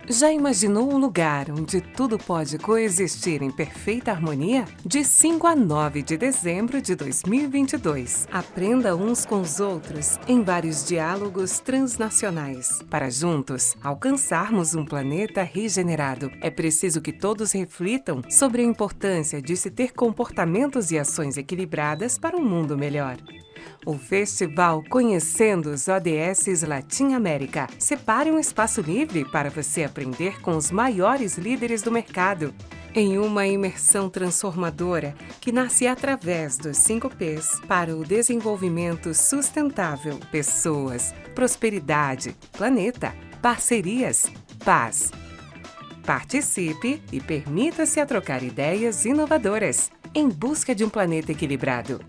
Já imaginou um lugar onde tudo pode coexistir em perfeita harmonia? De 5 a 9 de dezembro de 2022. Aprenda uns com os outros em vários diálogos transnacionais. Para juntos alcançarmos um planeta regenerado, é preciso que todos reflitam sobre a importância de se ter comportamentos e ações equilibradas para um mundo melhor. O Festival Conhecendo os ODS Latin América. Separe um espaço livre para você aprender com os maiores líderes do mercado. Em uma imersão transformadora que nasce através dos 5 P's para o desenvolvimento sustentável, pessoas, prosperidade, planeta, parcerias, paz. Participe e permita-se a trocar ideias inovadoras em busca de um planeta equilibrado.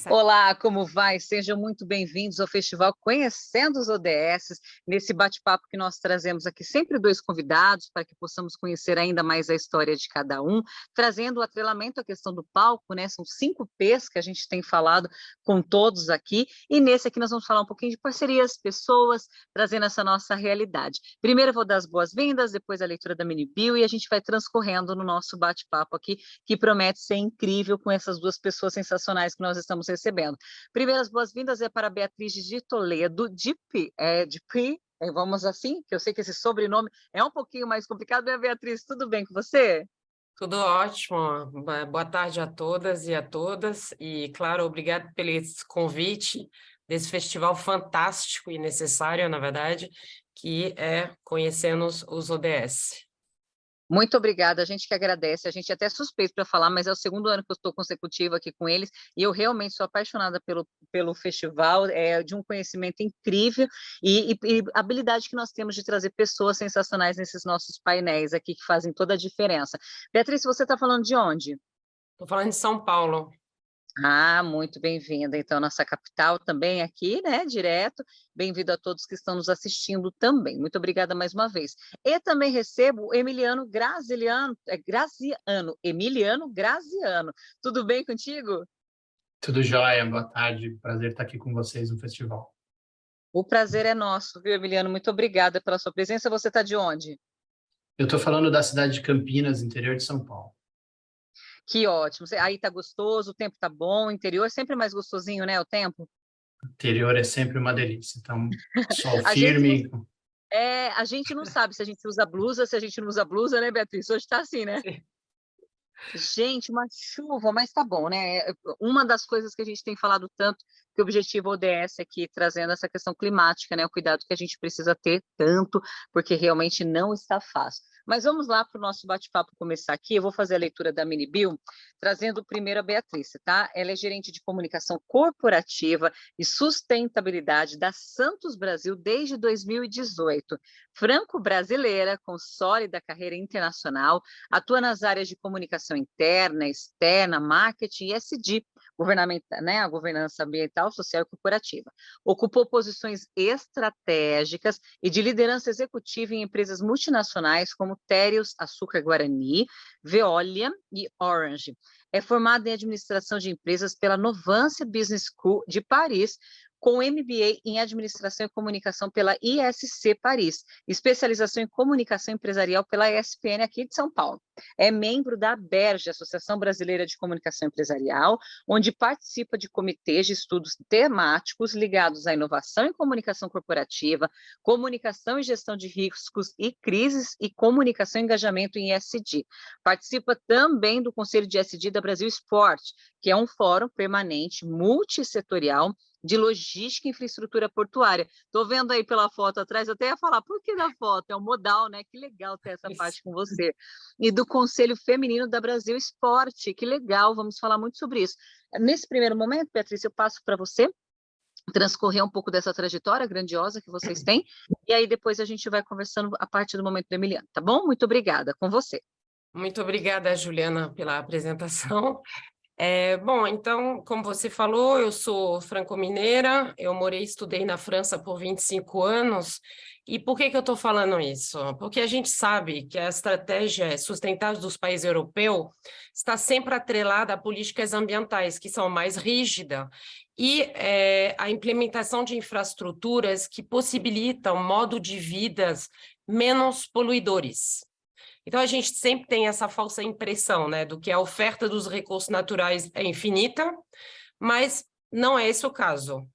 Olá, como vai? Sejam muito bem-vindos ao Festival Conhecendo os ODS, nesse bate-papo que nós trazemos aqui sempre 2 convidados para que possamos conhecer ainda mais a história de cada um, trazendo o atrelamento à questão do palco, né? São 5 P's que a gente tem falado com todos aqui, e nesse aqui nós vamos falar um pouquinho de parcerias, pessoas, trazendo essa nossa realidade. Primeiro eu vou dar as boas-vindas, depois a leitura da mini bio, e a gente vai transcorrendo no nosso bate-papo aqui, que promete ser incrível com essas 2 pessoas sensacionais que nós estamos recebendo. Primeiras boas-vindas é para a Beatriz de Toledo, vamos assim, que eu sei que esse sobrenome é um pouquinho mais complicado, né, Beatriz? Tudo bem com você? Tudo ótimo. Boa tarde a todas e a todas. E, claro, obrigado pelo esse convite desse festival fantástico e necessário, na verdade, que é Conhecendo os ODS. Muito obrigada, a gente que agradece, a gente é até suspeito para falar, mas é o 2º ano que eu estou consecutivo aqui com eles, e eu realmente sou apaixonada pelo festival, é de um conhecimento incrível e habilidade que nós temos de trazer pessoas sensacionais nesses nossos painéis aqui, que fazem toda a diferença. Beatriz, você está falando de onde? Estou falando de São Paulo. Ah, muito bem-vinda, então, nossa capital também aqui, né, direto. Bem-vindo a todos que estão nos assistindo também. Muito obrigada mais uma vez. E também recebo o Emiliano Graziano. Tudo bem contigo? Tudo jóia, boa tarde, prazer estar aqui com vocês no festival. O prazer é nosso, viu, Emiliano? Muito obrigada pela sua presença. Você está de onde? Eu estou falando da cidade de Campinas, interior de São Paulo. Que ótimo. Aí tá gostoso, o tempo tá bom, o interior é sempre mais gostosinho, né, o tempo? O interior é sempre uma delícia, então, sol A gente firme. a gente não sabe se a gente usa blusa, se a gente não usa blusa, né, Beatriz? Hoje tá assim, né? Gente, uma chuva, mas tá bom, né? Uma das coisas que a gente tem falado tanto, que o objetivo ODS aqui, trazendo essa questão climática, né? O cuidado que a gente precisa ter tanto, porque realmente não está fácil. Mas vamos lá para o nosso bate-papo começar aqui. Eu vou fazer a leitura da mini bio, trazendo primeiro a Beatriz, tá? Ela é gerente de comunicação corporativa e sustentabilidade da Santos Brasil desde 2018. Franco-brasileira, com sólida carreira internacional, atua nas áreas de comunicação interna, externa, marketing e ESG, né, a governança ambiental, social e corporativa. Ocupou posições estratégicas e de liderança executiva em empresas multinacionais como Terios, Açúcar Guarani, Veolia e Orange. É formada em administração de empresas pela Novance Business School de Paris, com MBA em Administração e Comunicação pela ISC Paris, especialização em Comunicação Empresarial pela ESPN aqui de São Paulo. É membro da ABERJ, Associação Brasileira de Comunicação Empresarial, onde participa de comitês de estudos temáticos ligados à inovação em comunicação corporativa, comunicação e gestão de riscos e crises e comunicação e engajamento em ESG. Participa também do Conselho de ESG da Brasil Esporte, que é um fórum permanente multissetorial de logística e infraestrutura portuária. Estou vendo aí pela foto atrás, eu até ia falar, por que da foto? É um modal, né? Que legal ter essa parte com você. E do Conselho Feminino da Brasil Esporte, que legal, vamos falar muito sobre isso. Nesse primeiro momento, Beatriz, eu passo para você transcorrer um pouco dessa trajetória grandiosa que vocês têm, e aí depois a gente vai conversando a partir do momento do Emiliano, tá bom? Muito obrigada, com você. Muito obrigada, Juliana, pela apresentação. Bom, então, como você falou, eu sou franco-mineira, eu morei e estudei na França por 25 anos, e por que eu estou falando isso? Porque a gente sabe que a estratégia sustentável dos países europeus está sempre atrelada a políticas ambientais, que são mais rígidas, e a implementação de infraestruturas que possibilitam modo de vidas menos poluidores. Então, a gente sempre tem essa falsa impressão, né, do que a oferta dos recursos naturais é infinita, mas não é esse o caso.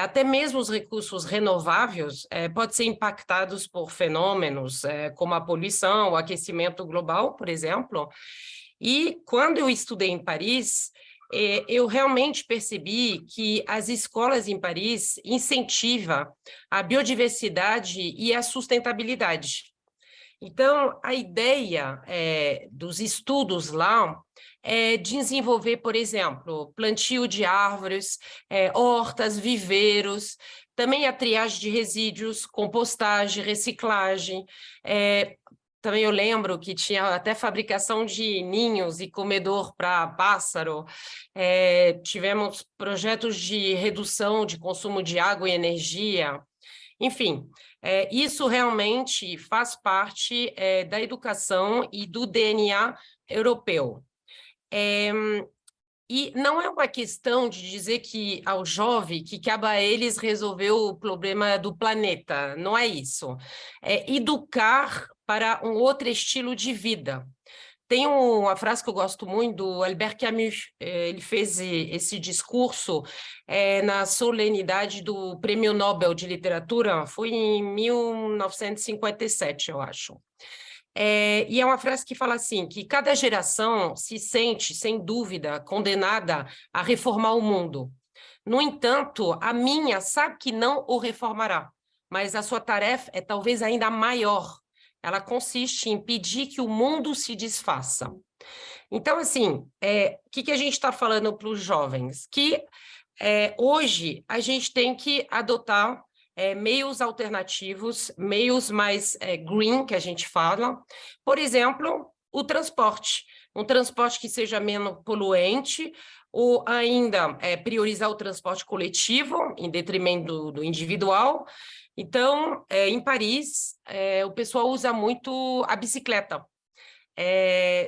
Até mesmo os recursos renováveis podem ser impactados por fenômenos como a poluição, o aquecimento global, por exemplo. E quando eu estudei em Paris, eu realmente percebi que as escolas em Paris incentivam a biodiversidade e a sustentabilidade. Então, a ideia dos estudos lá é desenvolver, por exemplo, plantio de árvores, hortas, viveiros, também a triagem de resíduos, compostagem, reciclagem. Também eu lembro que tinha até fabricação de ninhos e comedor para pássaro. Tivemos projetos de redução de consumo de água e energia. Enfim, isso realmente faz parte da educação e do DNA europeu. E não é uma questão de dizer que ao jovem que cabe a eles resolver o problema do planeta, não é isso. É educar para um outro estilo de vida. Tem uma frase que eu gosto muito do Albert Camus. Ele fez esse discurso na solenidade do Prêmio Nobel de Literatura, foi em 1957, eu acho. E é uma frase que fala assim, que cada geração se sente, sem dúvida, condenada a reformar o mundo. No entanto, a minha sabe que não o reformará, mas a sua tarefa é talvez ainda maior. Ela consiste em impedir que o mundo se desfaça. Então, assim, o que a gente está falando para os jovens? Que hoje a gente tem que adotar meios alternativos, meios mais green, que a gente fala. Por exemplo, o transporte. Um transporte que seja menos poluente, ou ainda priorizar o transporte coletivo, em detrimento do individual. Então, em Paris, o pessoal usa muito a bicicleta.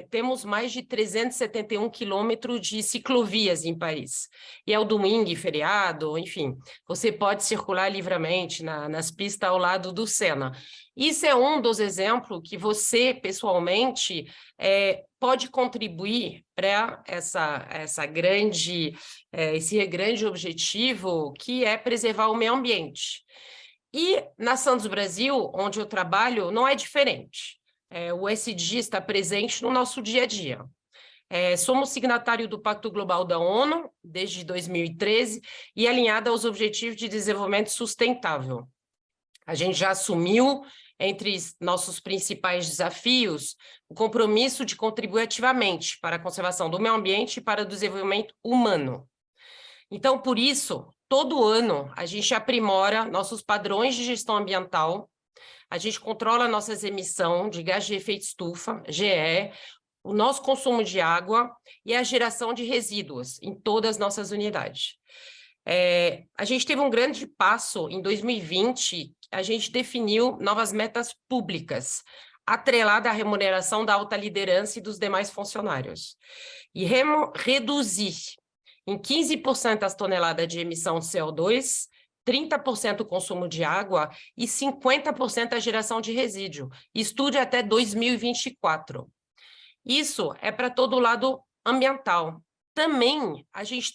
Temos mais de 371 quilômetros de ciclovias em Paris. E é o domingo, feriado, enfim, você pode circular livremente nas pistas ao lado do Sena. Isso é um dos exemplos que você, pessoalmente, pode contribuir para esse grande objetivo, que é preservar o meio ambiente. E na Santos Brasil, onde eu trabalho, não é diferente. O ESG está presente no nosso dia a dia. Somos signatário do Pacto Global da ONU desde 2013 e alinhada aos Objetivos de Desenvolvimento Sustentável. A gente já assumiu, entre nossos principais desafios, o compromisso de contribuir ativamente para a conservação do meio ambiente e para o desenvolvimento humano. Então, por isso, todo ano, a gente aprimora nossos padrões de gestão ambiental, a gente controla nossas emissões de gás de efeito estufa, GE, o nosso consumo de água e a geração de resíduos em todas as nossas unidades. A gente teve um grande passo em 2020, a gente definiu novas metas públicas, atrelada à remuneração da alta liderança e dos demais funcionários. E reduzir em 15% as toneladas de emissão de CO2, 30% o consumo de água e 50% a geração de resíduo. Estude até 2024. Isso é para todo o lado ambiental. Também a gente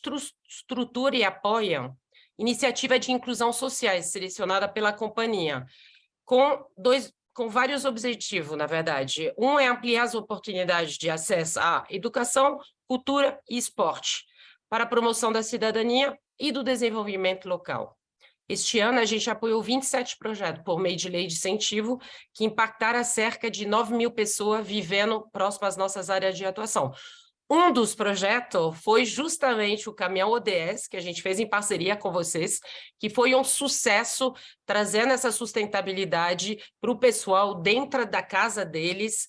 estrutura e apoia iniciativa de inclusão social selecionada pela companhia, com vários objetivos, na verdade. Um é ampliar as oportunidades de acesso à educação, cultura e esporte, para a promoção da cidadania e do desenvolvimento local. Este ano, a gente apoiou 27 projetos por meio de lei de incentivo que impactaram cerca de 9.000 pessoas vivendo próximo às nossas áreas de atuação. Um dos projetos foi justamente o caminhão ODS, que a gente fez em parceria com vocês, que foi um sucesso, trazendo essa sustentabilidade para o pessoal dentro da casa deles,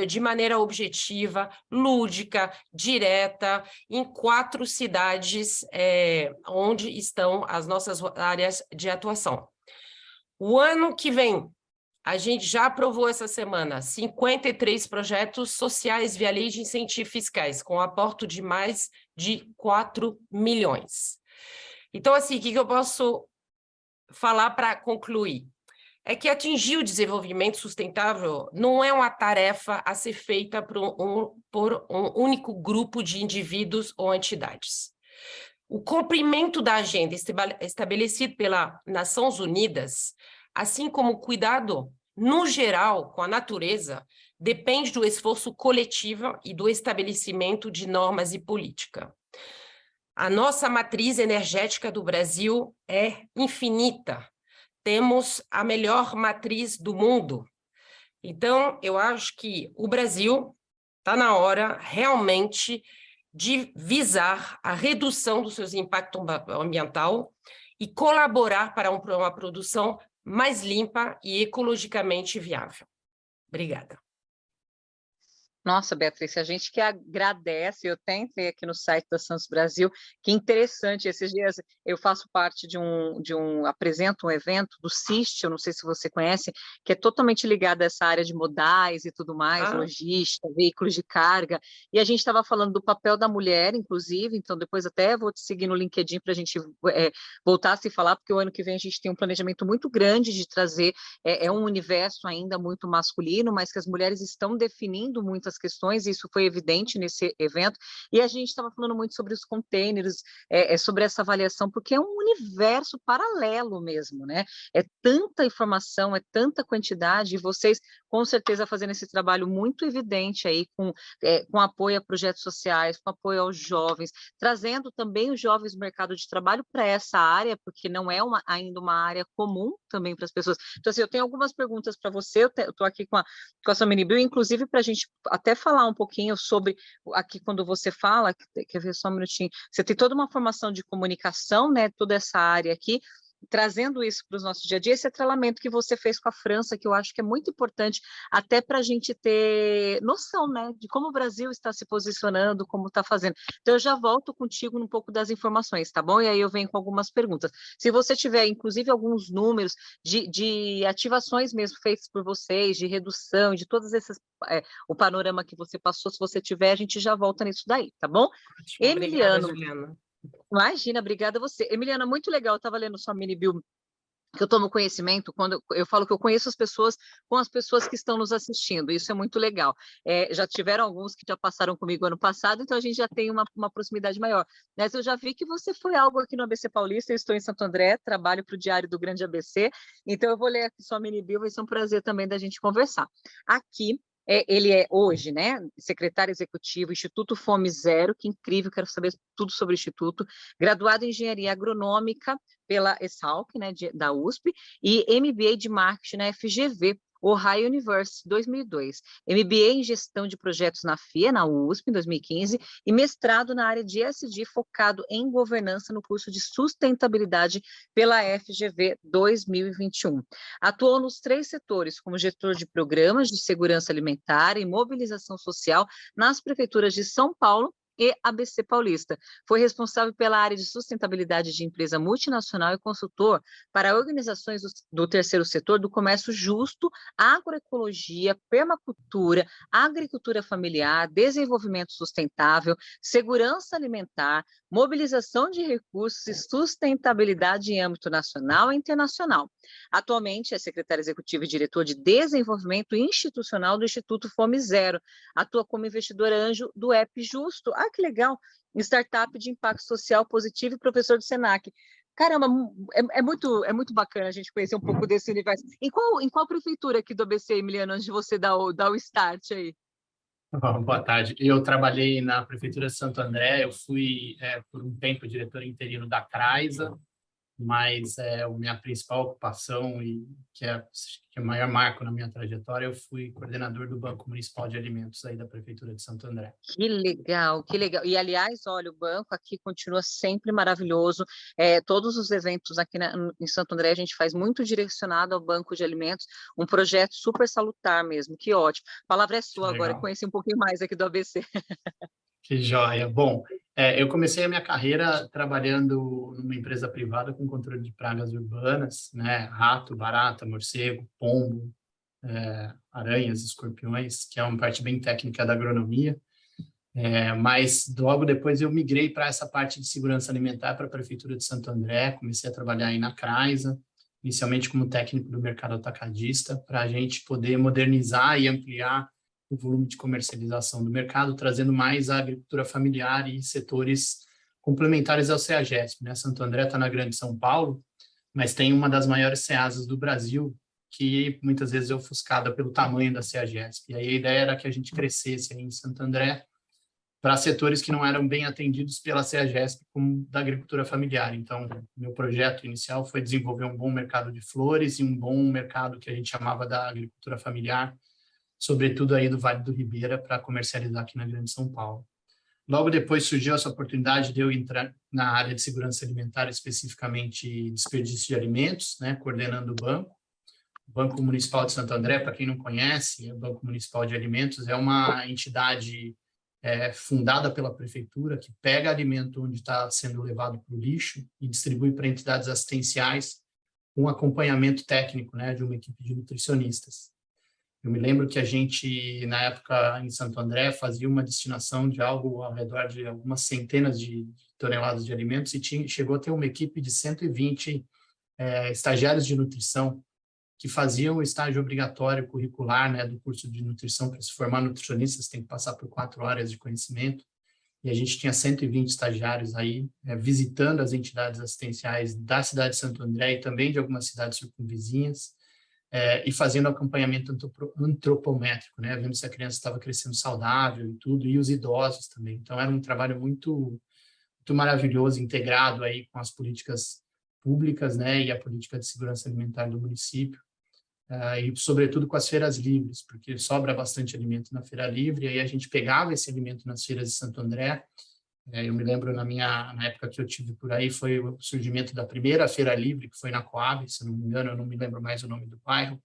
de maneira objetiva, lúdica, direta, em 4 cidades onde estão as nossas áreas de atuação. O ano que vem, a gente já aprovou essa semana 53 projetos sociais via lei de incentivos fiscais, com aporte de mais de 4 milhões. Então, assim, o que eu posso falar para concluir? é que atingir o desenvolvimento sustentável não é uma tarefa a ser feita por um único grupo de indivíduos ou entidades. O cumprimento da agenda estabelecido pela Nações Unidas, assim como o cuidado, no geral, com a natureza, depende do esforço coletivo e do estabelecimento de normas e política. A nossa matriz energética do Brasil é infinita. Temos a melhor matriz do mundo. Então, eu acho que o Brasil está na hora, realmente, de visar a redução dos seus impactos ambiental e colaborar para uma produção mais limpa e ecologicamente viável. Obrigada. Nossa, Beatriz, a gente que agradece, eu até entrei aqui no site da Santos Brasil, que interessante, esses dias eu faço parte apresento um evento do CIST, eu não sei se você conhece, que é totalmente ligado a essa área de modais e tudo mais, logística, veículos de carga, e a gente estava falando do papel da mulher, inclusive, então depois até vou te seguir no LinkedIn para a gente voltar a se falar, porque o ano que vem a gente tem um planejamento muito grande de trazer, um universo ainda muito masculino, mas que as mulheres estão definindo muitas questões, e isso foi evidente nesse evento, e a gente estava falando muito sobre os containers, sobre essa avaliação, porque é um universo paralelo mesmo, né? É tanta informação, é tanta quantidade, e vocês, com certeza, fazendo esse trabalho muito evidente aí, com apoio a projetos sociais, com apoio aos jovens, trazendo também os jovens no mercado de trabalho para essa área, porque não é ainda uma área comum também para as pessoas. Então, assim, eu tenho algumas perguntas para você, eu estou aqui com a Samini-Bill, inclusive para a gente até falar um pouquinho sobre, aqui quando você fala, quer ver só um minutinho, você tem toda uma formação de comunicação, né, toda essa área aqui, trazendo isso para os nossos dia a dia, esse atrelamento que você fez com a França, que eu acho que é muito importante, até para a gente ter noção, né, de como o Brasil está se posicionando, como está fazendo. Então, eu já volto contigo um pouco das informações, tá bom? E aí eu venho com algumas perguntas. Se você tiver, inclusive, alguns números de ativações mesmo feitas por vocês, de redução, de todos esses, o panorama que você passou, se você tiver, a gente já volta nisso daí, tá bom? Ótimo, Emiliano, obrigada, Juliana. Imagina, obrigada a você. Emiliana, muito legal, eu estava lendo sua mini-bio, que eu tomo conhecimento, quando eu falo que eu conheço as pessoas com as pessoas que estão nos assistindo, isso é muito legal. Já tiveram alguns que já passaram comigo ano passado, então a gente já tem uma proximidade maior. Mas eu já vi que você foi algo aqui no ABC Paulista, eu estou em Santo André, trabalho para o Diário do Grande ABC, então eu vou ler aqui sua mini-bio, vai ser um prazer também da gente conversar. Aqui, ele é hoje, né, secretário executivo, Instituto Fome Zero, que incrível, quero saber tudo sobre o Instituto, graduado em Engenharia Agronômica pela ESALC, né, da USP, e MBA de Marketing na FGV, Ohio University, 2002, MBA em Gestão de Projetos na FIA, na USP, em 2015, e mestrado na área de ESG, focado em governança no curso de Sustentabilidade pela FGV 2021. Atuou nos 3 setores, como gestor de programas de segurança alimentar e mobilização social nas prefeituras de São Paulo e ABC Paulista. Foi responsável pela área de sustentabilidade de empresa multinacional e consultor para organizações do terceiro setor do comércio justo, agroecologia, permacultura, agricultura familiar, desenvolvimento sustentável, segurança alimentar, mobilização de recursos e sustentabilidade em âmbito nacional e internacional. Atualmente é secretário executivo e diretor de desenvolvimento institucional do Instituto Fome Zero. Atua como investidora anjo do App Justo. Ah, que legal! Startup de impacto social positivo e professor do Senac. Caramba, é muito bacana a gente conhecer um pouco desse universo. Em qual prefeitura aqui do ABC, Emiliano, antes de você dar o start aí? Boa tarde. Eu trabalhei na Prefeitura de Santo André, eu fui, por um tempo, diretor interino da CRAISA, mas a minha principal ocupação, e que é o maior marco na minha trajetória, eu fui coordenador do Banco Municipal de Alimentos aí da Prefeitura de Santo André. Que legal, que legal. E, aliás, olha, o banco aqui continua sempre maravilhoso. Todos os eventos aqui em Santo André, a gente faz muito direcionado ao Banco de Alimentos, um projeto super salutar mesmo, que ótimo. A palavra é sua agora, conheci um pouquinho mais aqui do ABC. Que joia. Bom, eu comecei a minha carreira trabalhando numa empresa privada com controle de pragas urbanas, né? Rato, barata, morcego, pombo, aranhas, escorpiões, que é uma parte bem técnica da agronomia. Mas logo depois eu migrei para essa parte de segurança alimentar para a Prefeitura de Santo André, comecei a trabalhar aí na CRAISA, inicialmente como técnico do mercado atacadista, para a gente poder modernizar e ampliar o volume de comercialização do mercado, trazendo mais a agricultura familiar e setores complementares ao CEAGESP, né? Santo André está na Grande São Paulo, mas tem uma das maiores CEASAs do Brasil, que muitas vezes é ofuscada pelo tamanho da CEAGESP. E aí a ideia era que a gente crescesse aí em Santo André para setores que não eram bem atendidos pela CEAGESP, como da agricultura familiar. Então, meu projeto inicial foi desenvolver um bom mercado de flores e um bom mercado que a gente chamava da agricultura familiar, sobretudo aí do Vale do Ribeira, para comercializar aqui na Grande São Paulo. Logo depois surgiu essa oportunidade de eu entrar na área de segurança alimentar, especificamente desperdício de alimentos, né, coordenando o banco. O Banco Municipal de Santo André, para quem não conhece, o Banco Municipal de Alimentos é uma entidade fundada pela prefeitura, que pega alimento onde está sendo levado para o lixo e distribui para entidades assistenciais com acompanhamento técnico, né, de uma equipe de nutricionistas. Eu me lembro que a gente, na época, em Santo André, fazia uma destinação de algo ao redor de algumas centenas de toneladas de alimentos e chegou a ter uma equipe de 120 estagiários de nutrição que faziam o estágio obrigatório curricular, né, do curso de nutrição. Para se formar nutricionista, você tem que passar por 4 áreas de conhecimento. E a gente tinha 120 estagiários aí, visitando as entidades assistenciais da cidade de Santo André e também de algumas cidades circunvizinhas, e fazendo acompanhamento antropométrico, né, vendo se a criança estava crescendo saudável e tudo, e os idosos também. Então, era um trabalho muito, muito maravilhoso, integrado aí com as políticas públicas, né, e a política de segurança alimentar do município, e sobretudo com as feiras livres, porque sobra bastante alimento na feira livre, e aí a gente pegava esse alimento nas feiras de Santo André. Eu me lembro na época que eu tive por aí, foi o surgimento da primeira feira livre, que foi na Coab, se não me engano, eu não me lembro mais o nome do bairro,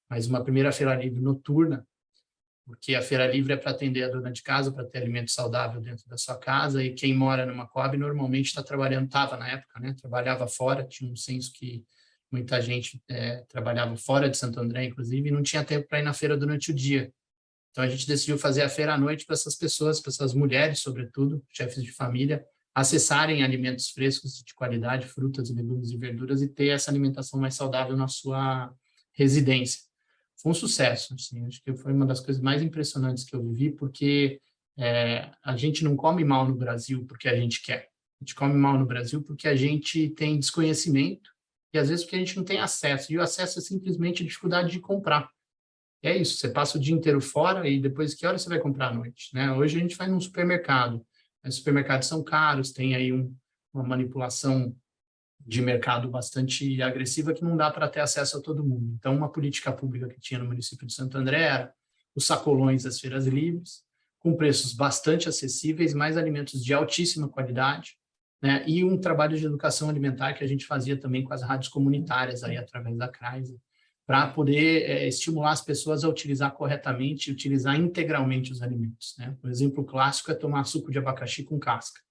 mas uma primeira feira livre noturna, porque a feira livre é para atender a dona de casa, para ter alimento saudável dentro da sua casa, e quem mora numa Coab normalmente estava na época, né, trabalhava fora, tinha um senso que muita gente trabalhava fora de Santo André, inclusive, e não tinha tempo para ir na feira durante o dia. Então, a gente decidiu fazer a feira à noite para essas pessoas, para essas mulheres, sobretudo, chefes de família, acessarem alimentos frescos de qualidade, frutas, legumes e verduras, e ter essa alimentação mais saudável na sua residência. Foi um sucesso, assim, acho que foi uma das coisas mais impressionantes que eu vivi, porque a gente não come mal no Brasil porque a gente quer. A gente come mal no Brasil porque a gente tem desconhecimento e, às vezes, porque a gente não tem acesso. E o acesso é simplesmente a dificuldade de comprar. E é isso, você passa o dia inteiro fora e depois, que hora você vai comprar à noite, né? Hoje a gente vai num supermercado. Os supermercados são caros, tem aí uma manipulação de mercado bastante agressiva que não dá para ter acesso a todo mundo. Então, uma política pública que tinha no município de Santo André era os sacolões das feiras livres, com preços bastante acessíveis, mais alimentos de altíssima qualidade, né? E um trabalho de educação alimentar que a gente fazia também com as rádios comunitárias, aí, através da CRAISA, para poder estimular as pessoas a utilizar corretamente e utilizar integralmente os alimentos, né? O exemplo clássico é tomar suco de abacaxi com casca.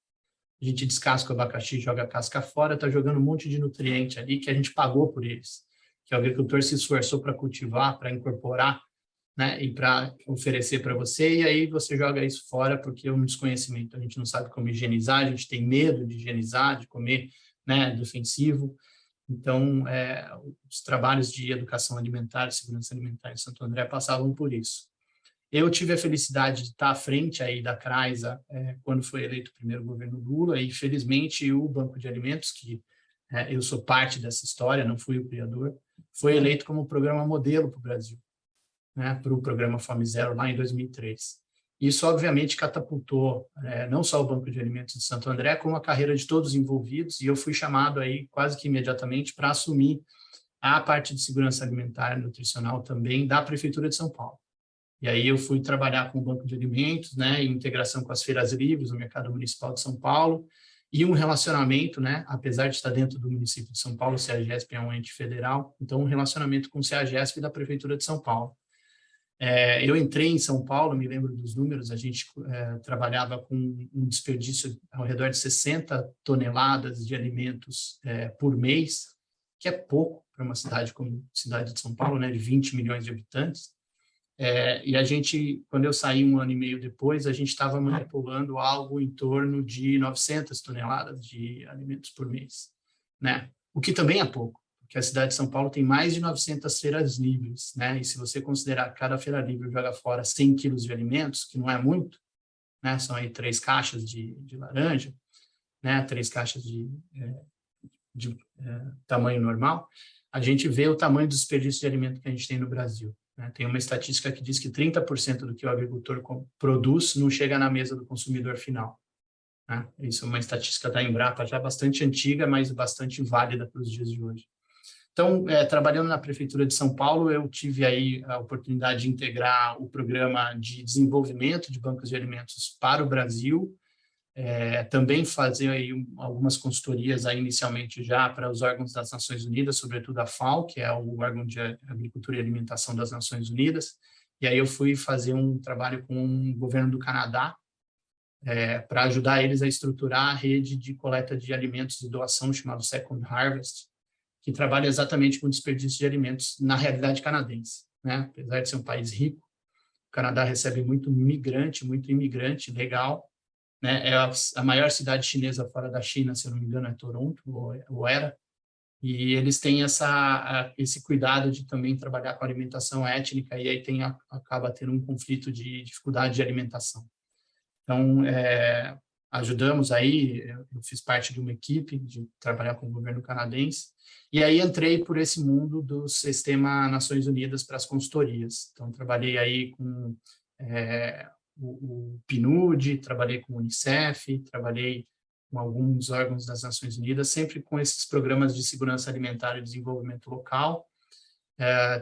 A gente descasca o abacaxi, joga a casca fora, está jogando um monte de nutriente ali que a gente pagou por eles, que o agricultor se esforçou para cultivar, para incorporar, né, e para oferecer para você, e aí você joga isso fora porque é um desconhecimento. A gente não sabe como higienizar, a gente tem medo de higienizar, de comer, né, defensivo. Então, os trabalhos de educação alimentar e segurança alimentar em Santo André passavam por isso. Eu tive a felicidade de estar à frente aí da CRAISA quando foi eleito o primeiro governo Lula, e, felizmente, o Banco de Alimentos, que eu sou parte dessa história, não fui o criador, foi eleito como programa modelo para o Brasil, né, para o programa Fome Zero, lá em 2003. Isso, obviamente, catapultou não só o Banco de Alimentos de Santo André, como a carreira de todos os envolvidos, e eu fui chamado aí quase que imediatamente para assumir a parte de segurança alimentar e nutricional também da Prefeitura de São Paulo. E aí eu fui trabalhar com o Banco de Alimentos, né, em integração com as feiras livres, o Mercado Municipal de São Paulo, e um relacionamento, né, apesar de estar dentro do município de São Paulo, o CEAGESP é um ente federal, então um relacionamento com o CEAGESP da Prefeitura de São Paulo. Eu entrei em São Paulo, me lembro dos números, a gente trabalhava com um desperdício ao redor de 60 toneladas de alimentos por mês, que é pouco para uma cidade como a cidade de São Paulo, né, de 20 milhões de habitantes. E a gente, quando eu saí 1 ano e meio depois, a gente estava manipulando algo em torno de 900 toneladas de alimentos por mês, né? O que também é pouco, que a cidade de São Paulo tem mais de 900 feiras livres, né? E se você considerar que cada feira livre joga fora 100 quilos de alimentos, que não é muito, né? São aí 3 caixas de laranja, né? 3 caixas de tamanho normal, a gente vê o tamanho do desperdício de alimento que a gente tem no Brasil, né? Tem uma estatística que diz que 30% do que o agricultor produz não chega na mesa do consumidor final, né? Isso é uma estatística da Embrapa, já bastante antiga, mas bastante válida para os dias de hoje. Então, trabalhando na Prefeitura de São Paulo, eu tive aí a oportunidade de integrar o programa de desenvolvimento de bancos de alimentos para o Brasil, também fazer aí algumas consultorias aí inicialmente já para os órgãos das Nações Unidas, sobretudo a FAO, que é o órgão de agricultura e alimentação das Nações Unidas, e aí eu fui fazer um trabalho com o governo do Canadá, para ajudar eles a estruturar a rede de coleta de alimentos e doação chamado Second Harvest, que trabalha exatamente com desperdício de alimentos na realidade canadense, né? Apesar de ser um país rico, o Canadá recebe muito imigrante legal, né? É a maior cidade chinesa fora da China, se eu não me engano, é Toronto, ou era, e eles têm esse cuidado de também trabalhar com alimentação étnica, e aí acaba tendo um conflito de dificuldade de alimentação. Então, ajudamos aí, eu fiz parte de uma equipe de trabalhar com o governo canadense, e aí entrei por esse mundo do sistema Nações Unidas para as consultorias. Então, trabalhei aí com o PNUD, trabalhei com o Unicef, trabalhei com alguns órgãos das Nações Unidas, sempre com esses programas de segurança alimentar e desenvolvimento local.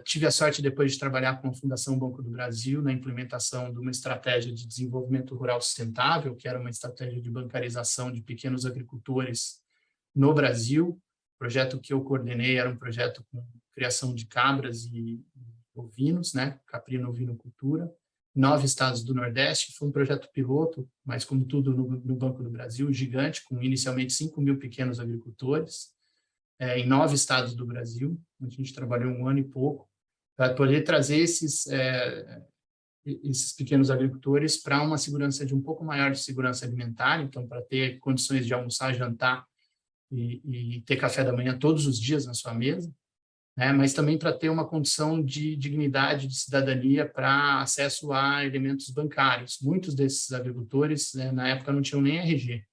Tive a sorte, depois de trabalhar com a Fundação Banco do Brasil, na implementação de uma estratégia de desenvolvimento rural sustentável, que era uma estratégia de bancarização de pequenos agricultores no Brasil. O projeto que eu coordenei era um projeto com criação de cabras e ovinos, né? Caprino-ovinocultura, 9 estados do Nordeste. Foi um projeto piloto, mas como tudo no Banco do Brasil, gigante, com inicialmente 5.000 pequenos agricultores, em 9 estados do Brasil. A gente trabalhou 1 ano e pouco para poder trazer esses pequenos agricultores para uma segurança de um pouco maior de segurança alimentar, então para ter condições de almoçar, jantar e ter café da manhã todos os dias na sua mesa, né? Mas também para ter uma condição de dignidade, de cidadania para acesso a elementos bancários. Muitos desses agricultores, né, na época não tinham nem RG,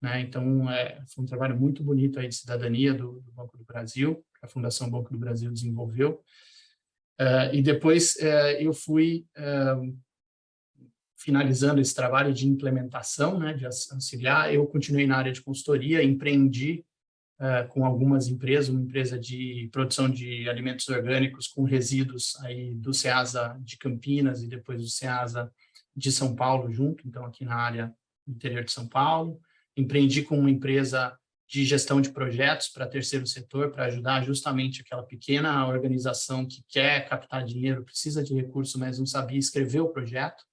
né? Então, foi um trabalho muito bonito aí de cidadania do Banco do Brasil, que a Fundação Banco do Brasil desenvolveu. E depois eu fui finalizando esse trabalho de implementação, né, de auxiliar. Eu continuei na área de consultoria, empreendi com algumas empresas, uma empresa de produção de alimentos orgânicos com resíduos aí do Ceasa de Campinas e depois do Ceasa de São Paulo junto, então aqui na área do interior de São Paulo. Empreendi com uma empresa de gestão de projetos para terceiro setor, para ajudar justamente aquela pequena organização que quer captar dinheiro, precisa de recurso, mas não sabia escrever o projeto.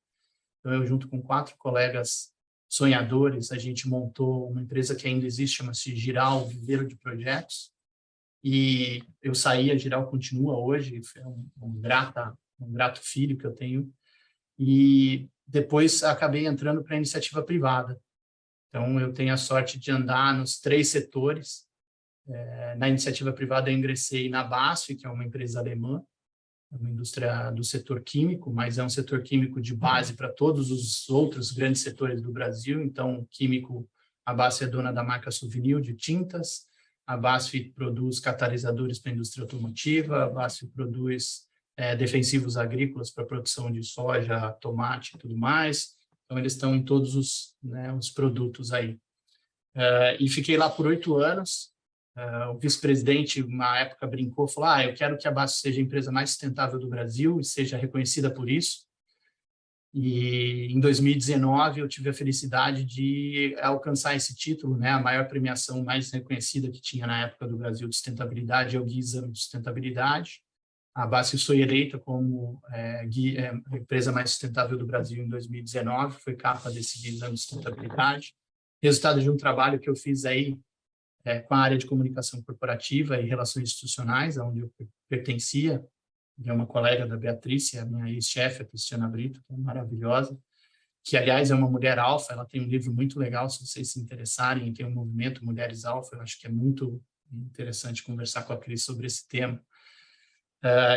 Então, eu, junto com 4 colegas sonhadores, a gente montou uma empresa que ainda existe, chama-se Giral Viveiro de Projetos, e eu saí, a Giral continua hoje, é um grato filho que eu tenho, e depois acabei entrando para a iniciativa privada. Então, eu tenho a sorte de andar nos 3 setores. Na iniciativa privada, eu ingressei na BASF, que é uma empresa alemã, uma indústria do setor químico, mas é um setor químico de base para todos os outros grandes setores do Brasil. Então, químico, a BASF é dona da marca Souvenir de tintas, a BASF produz catalisadores para a indústria automotiva, a BASF produz defensivos agrícolas para a produção de soja, tomate e tudo mais. Então, eles estão em todos os produtos aí. E fiquei lá por 8 anos. O vice-presidente, uma época, brincou, falou, eu quero que a BASF seja a empresa mais sustentável do Brasil e seja reconhecida por isso. E em 2019 eu tive a felicidade de alcançar esse título, né? A maior premiação mais reconhecida que tinha na época do Brasil de sustentabilidade é o Guia Exame de Sustentabilidade. A BASF foi eleita como a empresa mais sustentável do Brasil em 2019, foi capa desse Guia Exame de Sustentabilidade. Resultado de um trabalho que eu fiz aí com a área de comunicação corporativa e relações institucionais, onde eu pertencia, é uma colega da Beatriz, a minha ex-chefe, a Cristiana Brito, que é maravilhosa, que, aliás, é uma mulher alfa. Ela tem um livro muito legal, se vocês se interessarem, tem um movimento Mulheres Alfa, eu acho que é muito interessante conversar com a Cris sobre esse tema.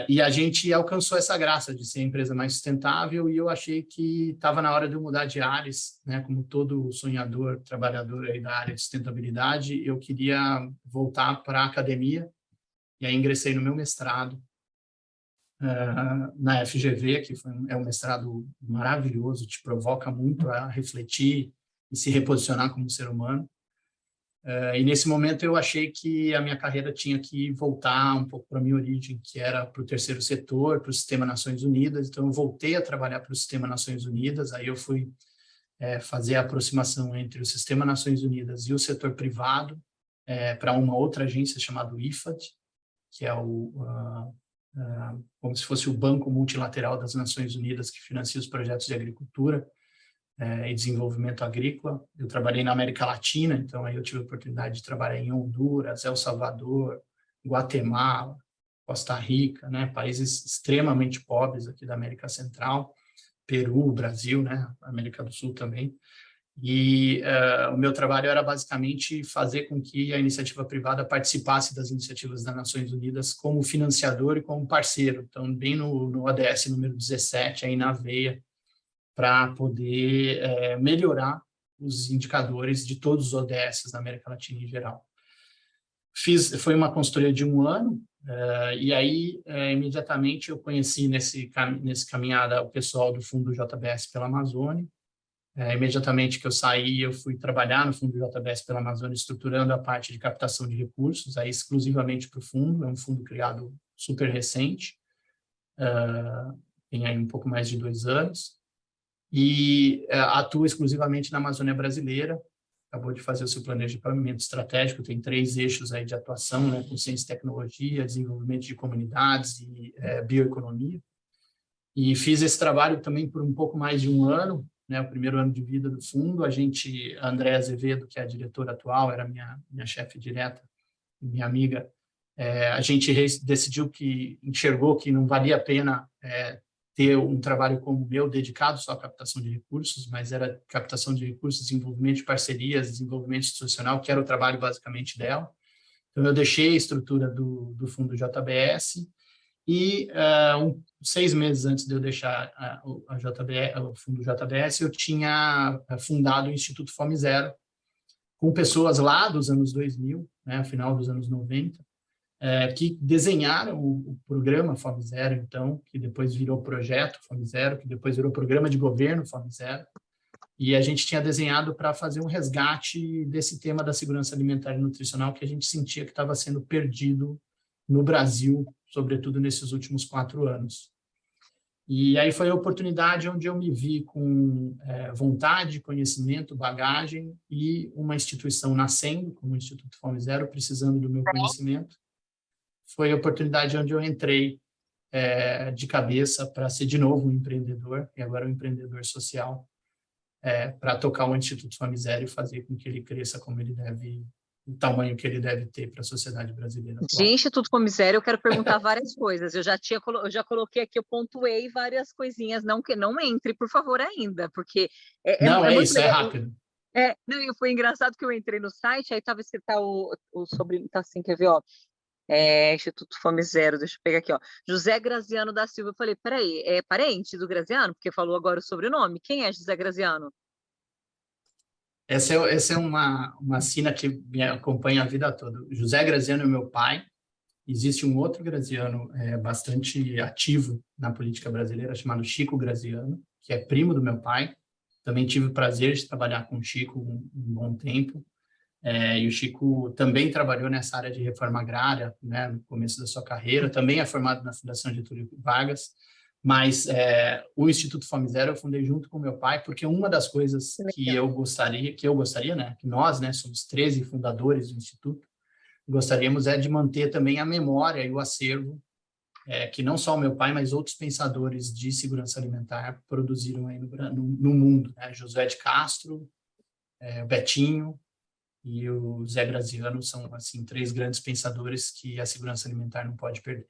E a gente alcançou essa graça de ser a empresa mais sustentável e eu achei que estava na hora de eu mudar de áreas, né? Como todo sonhador, trabalhador aí da área de sustentabilidade, eu queria voltar para a academia e aí ingressei no meu mestrado na FGV, que é um mestrado maravilhoso, te provoca muito a refletir e se reposicionar como ser humano. E nesse momento eu achei que a minha carreira tinha que voltar um pouco para a minha origem, que era para o terceiro setor, para o Sistema Nações Unidas. Então eu voltei a trabalhar para o Sistema Nações Unidas, aí eu fui fazer a aproximação entre o Sistema Nações Unidas e o setor privado, para uma outra agência chamada IFAD, que é como se fosse o Banco Multilateral das Nações Unidas, que financia os projetos de agricultura e desenvolvimento agrícola. Eu trabalhei na América Latina, então aí eu tive a oportunidade de trabalhar em Honduras, El Salvador, Guatemala, Costa Rica, né, países extremamente pobres aqui da América Central, Peru, Brasil, né, América do Sul também. E o meu trabalho era basicamente fazer com que a iniciativa privada participasse das iniciativas das Nações Unidas como financiador e como parceiro. Então, bem no ODS número 17, aí na veia, para poder melhorar os indicadores de todos os ODS da América Latina em geral. Foi uma consultoria de 1 ano, e aí, imediatamente, eu conheci nesse caminhada o pessoal do Fundo JBS pela Amazônia. Imediatamente que eu saí, eu fui trabalhar no Fundo JBS pela Amazônia, estruturando a parte de captação de recursos, aí exclusivamente para o fundo. É um fundo criado super recente, tem aí um pouco mais de 2 anos, e atua exclusivamente na Amazônia brasileira. Acabou de fazer o seu planejamento estratégico, tem 3 eixos aí de atuação, né, com ciência e tecnologia, desenvolvimento de comunidades e bioeconomia. E fiz esse trabalho também por um pouco mais de 1 ano, né, o primeiro ano de vida do fundo. A Andréa Azevedo, que é a diretora atual, era minha chefe direta, minha amiga, a gente enxergou que não valia a pena ter um trabalho como o meu, dedicado só à captação de recursos, mas era captação de recursos, desenvolvimento de parcerias, desenvolvimento institucional, que era o trabalho basicamente dela. Então, eu deixei a estrutura do Fundo JBS e 6 meses antes de eu deixar o Fundo JBS, eu tinha fundado o Instituto Fome Zero, com pessoas lá dos anos 2000, né, final dos anos 90, que desenharam o programa Fome Zero, então, que depois virou projeto Fome Zero, que depois virou programa de governo Fome Zero, e a gente tinha desenhado para fazer um resgate desse tema da segurança alimentar e nutricional que a gente sentia que estava sendo perdido no Brasil, sobretudo nesses últimos 4 anos. E aí foi a oportunidade onde eu me vi com vontade, conhecimento, bagagem e uma instituição nascendo, como o Instituto Fome Zero, precisando do meu conhecimento. Foi a oportunidade onde eu entrei de cabeça para ser de novo um empreendedor, e agora um empreendedor social, para tocar o Instituto Fome Zero e fazer com que ele cresça como ele deve, o tamanho que ele deve ter para a sociedade brasileira atual. De Instituto Fome Zero, eu quero perguntar várias coisas. Eu já coloquei aqui, eu pontuei várias coisinhas, não entre, por favor, ainda, porque não, é muito isso, legal. é rápido. Não, e foi engraçado que eu entrei no site, aí estava escrito o sobre, tá assim, quer ver, ó, Instituto Fome Zero, deixa eu pegar aqui, ó, José Graziano da Silva. Eu falei, peraí, é parente do Graziano? Porque falou agora o sobrenome. Quem é José Graziano? Essa é uma sina que me acompanha a vida toda. José Graziano é meu pai. Existe um outro Graziano bastante ativo na política brasileira, chamado Chico Graziano, que é primo do meu pai. Também tive o prazer de trabalhar com o Chico um bom tempo. E o Chico também trabalhou nessa área de reforma agrária, né, no começo da sua carreira. Também é formado na Fundação Getúlio Vargas. Mas o Instituto Fome Zero eu fundei junto com meu pai, porque uma das coisas que eu gostaria, né, que nós, né, somos 13 fundadores do Instituto, gostaríamos de manter também a memória e o acervo que não só o meu pai, mas outros pensadores de segurança alimentar produziram aí no mundo, né? Josué de Castro, o Betinho e o Zé Graziano são, assim, 3 grandes pensadores que a segurança alimentar não pode perder.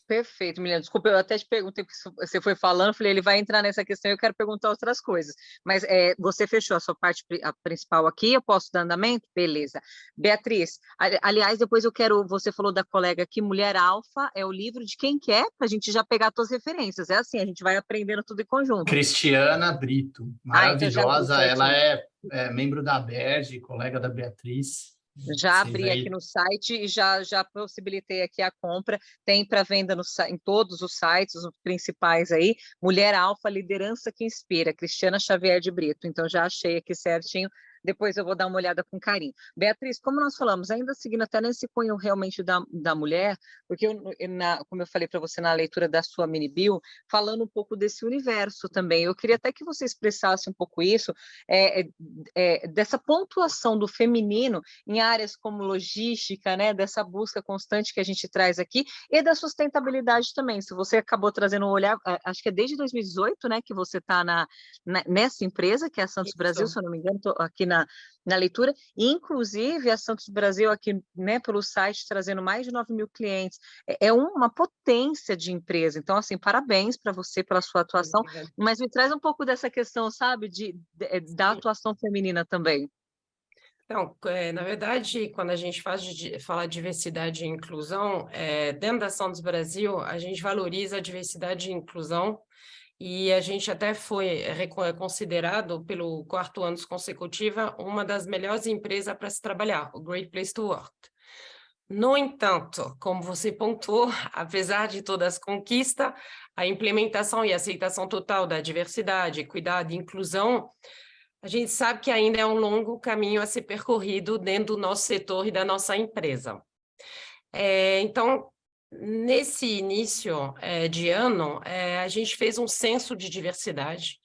Perfeito, Milena. Desculpa, eu até te perguntei, porque você foi falando, falei, ele vai entrar nessa questão, eu quero perguntar outras coisas. Mas você fechou a sua parte a principal aqui, eu posso dar andamento? Beleza. Beatriz, aliás, depois eu quero, você falou da colega aqui, Mulher Alfa, é o livro de quem que é? Para a gente já pegar as tuas referências. É assim, a gente vai aprendendo tudo em conjunto. Cristiana Brito, Então já abri maravilhosa, ela certinho. é membro da ABERJ, colega da Beatriz. Já Vocês abri aqui aí no site e já possibilitei aqui a compra. Tem para venda em todos os sites, os principais aí. Mulher Alfa, liderança que inspira, Cristiana Xavier de Brito. Então já achei aqui certinho. Depois eu vou dar uma olhada com carinho. Beatriz, como nós falamos, ainda seguindo até nesse cunho realmente da mulher, porque como eu falei para você na leitura da sua mini bio, falando um pouco desse universo também. Eu queria até que você expressasse um pouco isso, dessa pontuação do feminino em áreas como logística, né, dessa busca constante que a gente traz aqui, e da sustentabilidade também. Se você acabou trazendo um olhar, acho que é desde 2018, né, que você está nessa empresa, que é a Santos Brasil, Isso. se eu não me engano, estou aqui na leitura, e inclusive a Santos Brasil aqui, né, pelo site, trazendo mais de 9 mil clientes, é uma potência de empresa. Então, assim, parabéns para você pela sua atuação, mas me traz um pouco dessa questão, sabe, da atuação feminina também. Então, na verdade, quando a gente fala diversidade e inclusão, dentro da Santos Brasil, a gente valoriza a diversidade e inclusão, e a gente até foi considerado, pelo 4º ano consecutivo, uma das melhores empresas para se trabalhar, o Great Place to Work. No entanto, como você pontuou, apesar de todas as conquistas, a implementação e aceitação total da diversidade, equidade e inclusão, a gente sabe que ainda é um longo caminho a ser percorrido dentro do nosso setor e da nossa empresa. Então, nesse início de ano, a gente fez um censo de diversidade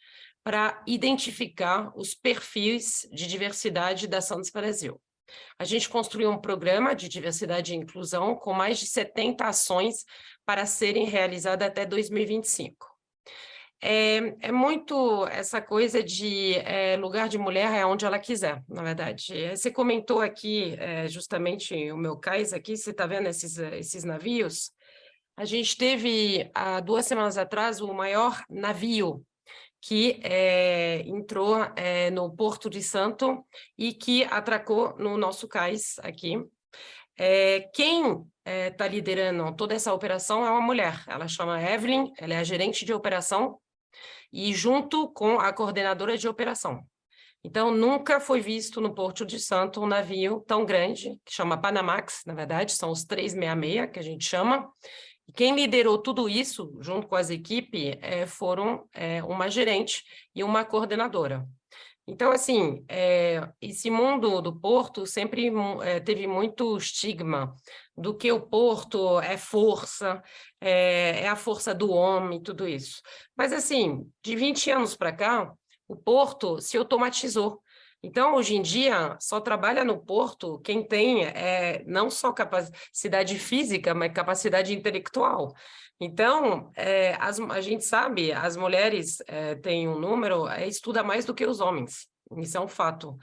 para identificar os perfis de diversidade da Santos Brasil. A gente construiu um programa de diversidade e inclusão com mais de 70 ações para serem realizadas até 2025. É muito essa coisa de lugar de mulher é onde ela quiser, na verdade. Você comentou aqui, justamente, o meu cais aqui, você está vendo esses navios? A gente teve, há 2 semanas atrás, o maior navio que entrou no Porto de Santo e que atracou no nosso cais aqui. Quem está liderando toda essa operação é uma mulher, ela chama Evelyn, ela é a gerente de operação, e junto com a coordenadora de operação. Então, nunca foi visto no Porto de Santo um navio tão grande, que chama Panamax, na verdade, são os 366 que a gente chama. E quem liderou tudo isso, junto com as equipes, foram uma gerente e uma coordenadora. Então, assim, esse mundo do porto sempre teve muito estigma do que o porto é força, é a força do homem, tudo isso. Mas, assim, de 20 anos para cá, o porto se automatizou. Então, hoje em dia, só trabalha no porto quem tem não só capacidade física, mas capacidade intelectual. Então, a gente sabe, as mulheres têm um número, estuda mais do que os homens, isso é um fato,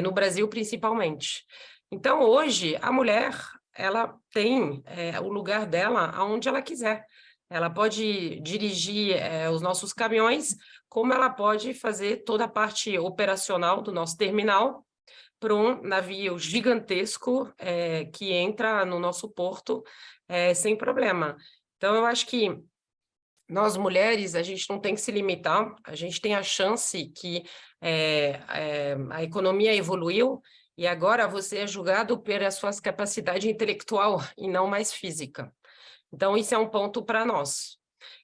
no Brasil principalmente. Então, hoje, a mulher, ela tem o lugar dela aonde ela quiser. Ela pode dirigir os nossos caminhões, como ela pode fazer toda a parte operacional do nosso terminal para um navio gigantesco que entra no nosso porto sem problema. Então, eu acho que nós, mulheres, a gente não tem que se limitar, a gente tem a chance que a economia evoluiu e agora você é julgado pela sua capacidade intelectual e não mais física. Então, isso é um ponto para nós.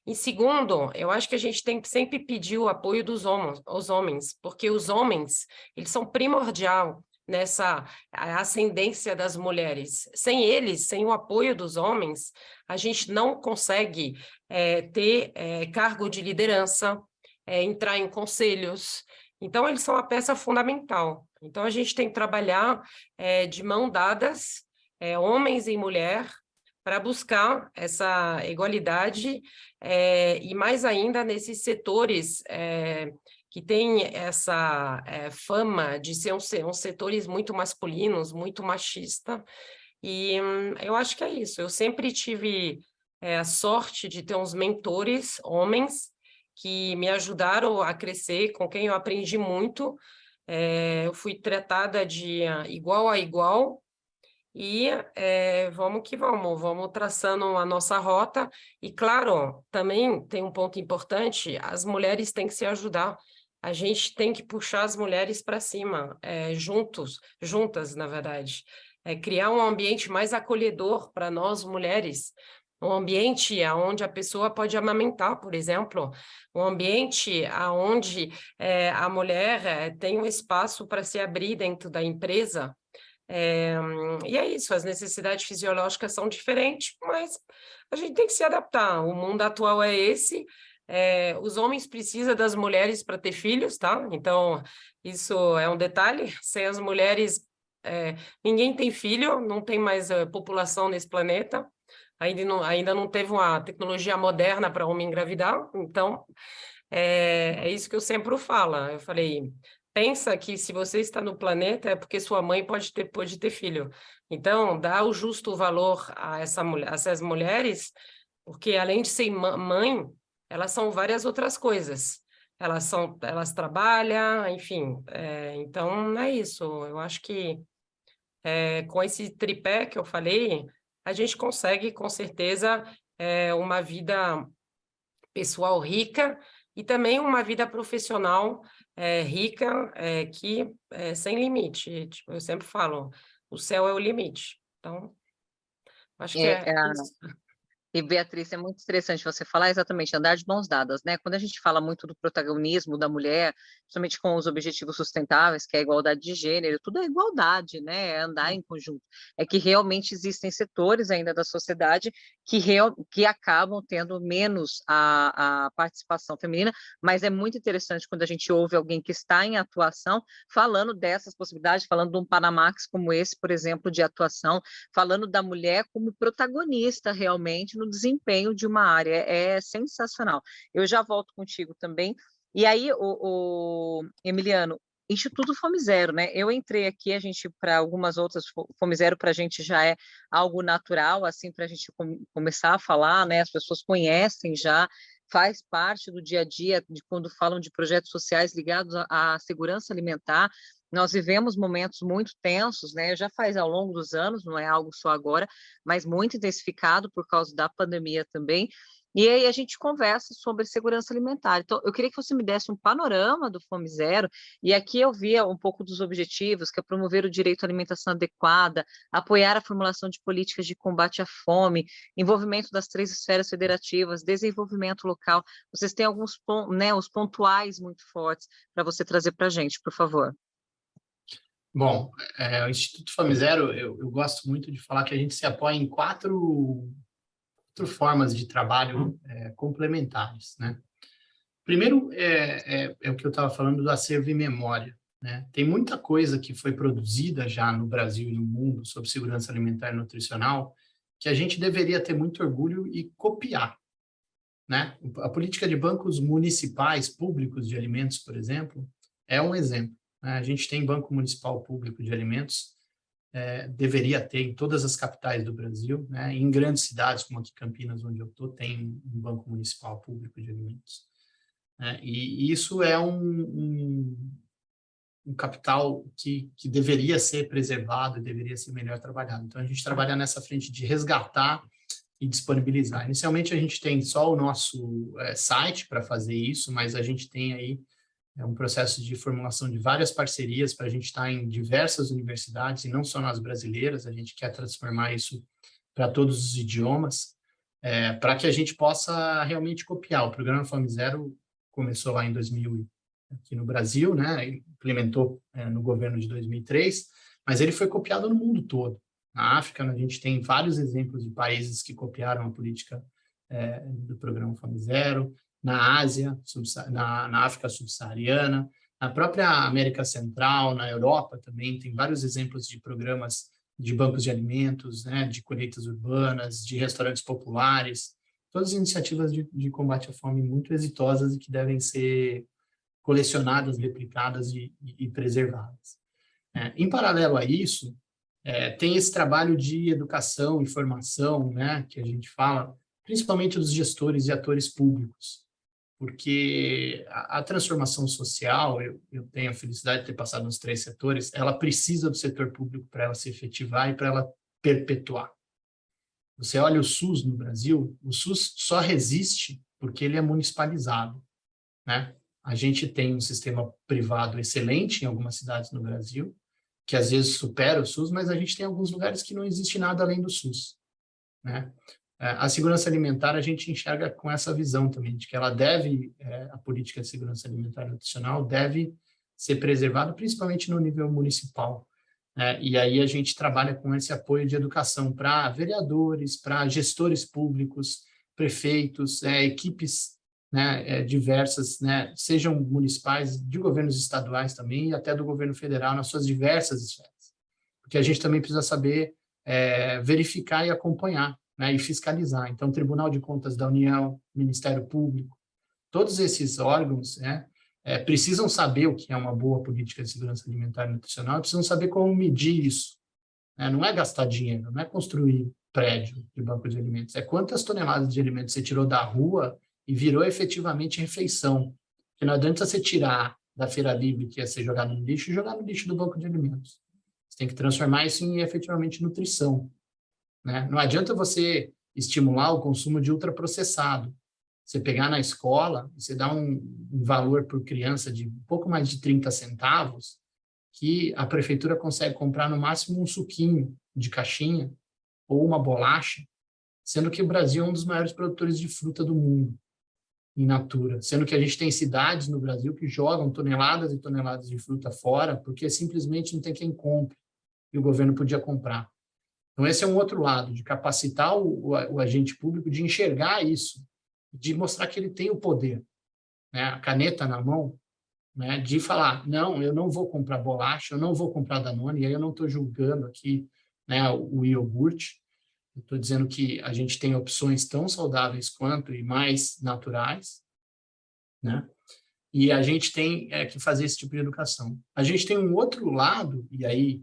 E segundo, eu acho que a gente tem que sempre pedir o apoio dos homens, porque os homens, eles são primordial nessa ascendência das mulheres. Sem eles, sem o apoio dos homens, a gente não consegue ter cargo de liderança, entrar em conselhos. Então, eles são a peça fundamental. Então, a gente tem que trabalhar de mão dadas, homens e mulher, para buscar essa igualdade e mais ainda nesses setores que têm essa fama de ser uns setores muito masculinos, muito machista, e eu acho que é isso. Eu sempre tive a sorte de ter uns mentores, homens, que me ajudaram a crescer, com quem eu aprendi muito. Eu fui tratada de igual a igual, e vamos que vamos traçando a nossa rota. E, claro, também tem um ponto importante, as mulheres têm que se ajudar. A gente tem que puxar as mulheres para cima, juntas, na verdade. Criar um ambiente mais acolhedor para nós, mulheres. Um ambiente onde a pessoa pode amamentar, por exemplo. Um ambiente onde a mulher tem um espaço para se abrir dentro da empresa. E é isso, as necessidades fisiológicas são diferentes, mas a gente tem que se adaptar. O mundo atual é esse. Os homens precisam das mulheres para ter filhos, tá? Então, isso é um detalhe. Sem as mulheres, ninguém tem filho, não tem mais população nesse planeta. Ainda não teve uma tecnologia moderna para homem engravidar. Então, é isso que eu sempre falo. Eu falei, pensa que se você está no planeta é porque sua mãe pode ter filho. Então, dá o justo valor a essas mulheres, porque além de ser mãe, elas são várias outras coisas. Elas trabalham, enfim. Então, é isso. Eu acho que com esse tripé que eu falei, a gente consegue, com certeza, uma vida pessoal rica e também uma vida profissional rica, que sem limite. Tipo, eu sempre falo, o céu é o limite. Então, acho que É, é isso. E, Beatriz, é muito interessante você falar exatamente, andar de mãos dadas, né? Quando a gente fala muito do protagonismo da mulher, principalmente com os objetivos sustentáveis, que é a igualdade de gênero, tudo é igualdade, né? É andar em conjunto. É que realmente existem setores ainda da sociedade que acabam tendo menos a participação feminina, mas é muito interessante quando a gente ouve alguém que está em atuação falando dessas possibilidades, falando de um Panamax como esse, por exemplo, de atuação, falando da mulher como protagonista realmente no desempenho de uma área. É sensacional. Eu já volto contigo também. E aí, o Emiliano, Instituto Fome Zero, né? Eu entrei aqui, a gente, para algumas outras, Fome Zero para a gente já é algo natural, assim, para a gente começar a falar, né? As pessoas conhecem já, faz parte do dia a dia, de quando falam de projetos sociais ligados à segurança alimentar. Nós vivemos momentos muito tensos, né? Já faz ao longo dos anos, não é algo só agora, mas muito intensificado por causa da pandemia também. E aí a gente conversa sobre segurança alimentar. Então, eu queria que você me desse um panorama do Fome Zero, e aqui eu via um pouco dos objetivos, que é promover o direito à alimentação adequada, apoiar a formulação de políticas de combate à fome, envolvimento das 3 esferas federativas, desenvolvimento local. Vocês têm alguns né, os pontuais muito fortes para você trazer para a gente, por favor. Bom, o Instituto Fome Zero, eu gosto muito de falar que a gente se apoia em quatro formas de trabalho complementares, né? Primeiro, é o que eu estava falando do acervo e memória, né? Tem muita coisa que foi produzida já no Brasil e no mundo sobre segurança alimentar e nutricional que a gente deveria ter muito orgulho e copiar, né? A política de bancos municipais públicos de alimentos, por exemplo, é um exemplo, né? A gente tem banco municipal público de alimentos, deveria ter em todas as capitais do Brasil, né? Em grandes cidades, como aqui Campinas, onde eu estou, tem um banco municipal público de alimentos. E isso é um capital que deveria ser preservado, deveria ser melhor trabalhado. Então, a gente trabalha nessa frente de resgatar e disponibilizar. Inicialmente, a gente tem só o nosso site para fazer isso, mas a gente tem aí um processo de formulação de várias parcerias para a gente estar em diversas universidades, e não só nas brasileiras, a gente quer transformar isso para todos os idiomas, para que a gente possa realmente copiar. O programa Fome Zero começou lá em 2000 aqui no Brasil, né? Implementou no governo de 2003, mas ele foi copiado no mundo todo. Na África, a gente tem vários exemplos de países que copiaram a política do programa Fome Zero, na Ásia, na África subsaariana, na própria América Central, na Europa também, tem vários exemplos de programas de bancos de alimentos, né? De colheitas urbanas, de restaurantes populares, todas as iniciativas de combate à fome muito exitosas e que devem ser colecionadas, replicadas e preservadas. Em paralelo a isso, tem esse trabalho de educação e formação, né, que a gente fala, principalmente dos gestores e atores públicos, porque a transformação social, eu tenho a felicidade de ter passado nos 3 setores, ela precisa do setor público para ela se efetivar e para ela perpetuar. Você olha o SUS no Brasil, o SUS só resiste porque ele é municipalizado, né? A gente tem um sistema privado excelente em algumas cidades no Brasil, que às vezes supera o SUS, mas a gente tem alguns lugares que não existe nada além do SUS, né? A segurança alimentar a gente enxerga com essa visão também, de que ela deve, a política de segurança alimentar e nutricional deve ser preservada, principalmente no nível municipal, né? E aí a gente trabalha com esse apoio de educação para vereadores, para gestores públicos, prefeitos, equipes, né, diversas, né, sejam municipais, de governos estaduais também, e até do governo federal, nas suas diversas esferas. Porque a gente também precisa saber verificar e acompanhar, né, e fiscalizar. Então, Tribunal de Contas da União, Ministério Público, todos esses órgãos, né, precisam saber o que é uma boa política de segurança alimentar e nutricional, precisam saber como medir isso, né? Não é gastar dinheiro, não é construir prédio de banco de alimentos, é quantas toneladas de alimentos você tirou da rua e virou efetivamente refeição. Porque não adianta você tirar da feira livre, que ia ser jogado no lixo, e jogar no lixo do banco de alimentos. Você tem que transformar isso em efetivamente nutrição, né? Não adianta você estimular o consumo de ultraprocessado. Você pegar na escola, você dá um valor por criança de um pouco mais de 30 centavos, que a prefeitura consegue comprar no máximo um suquinho de caixinha ou uma bolacha, sendo que o Brasil é um dos maiores produtores de fruta do mundo, in natura, sendo que a gente tem cidades no Brasil que jogam toneladas e toneladas de fruta fora, porque simplesmente não tem quem compre, e o governo podia comprar. Então, esse é um outro lado, de capacitar o agente público de enxergar isso, de mostrar que ele tem o poder, né, a caneta na mão, né, de falar, não, eu não vou comprar bolacha, eu não vou comprar Danone, e aí eu não estou julgando aqui, né, o iogurte, eu estou dizendo que a gente tem opções tão saudáveis quanto e mais naturais, né, e a gente tem que fazer esse tipo de educação. A gente tem um outro lado, e aí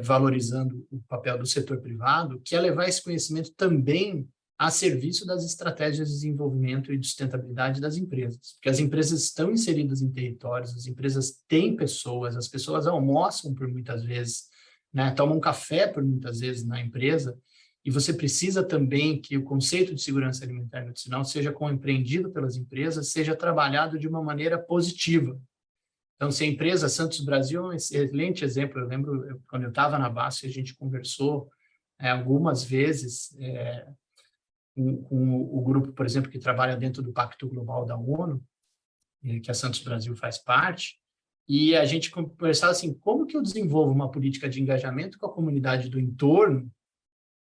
valorizando o papel do setor privado, que é levar esse conhecimento também a serviço das estratégias de desenvolvimento e de sustentabilidade das empresas. Porque as empresas estão inseridas em territórios, as empresas têm pessoas, as pessoas almoçam por muitas vezes, né, tomam café por muitas vezes na empresa, e você precisa também que o conceito de segurança alimentar e nutricional seja compreendido pelas empresas, seja trabalhado de uma maneira positiva. Então, se a empresa Santos Brasil é um excelente exemplo, eu lembro quando eu estava na BASF, a gente conversou algumas vezes com o grupo, por exemplo, que trabalha dentro do Pacto Global da ONU, que a Santos Brasil faz parte, e a gente conversava assim, como que eu desenvolvo uma política de engajamento com a comunidade do entorno,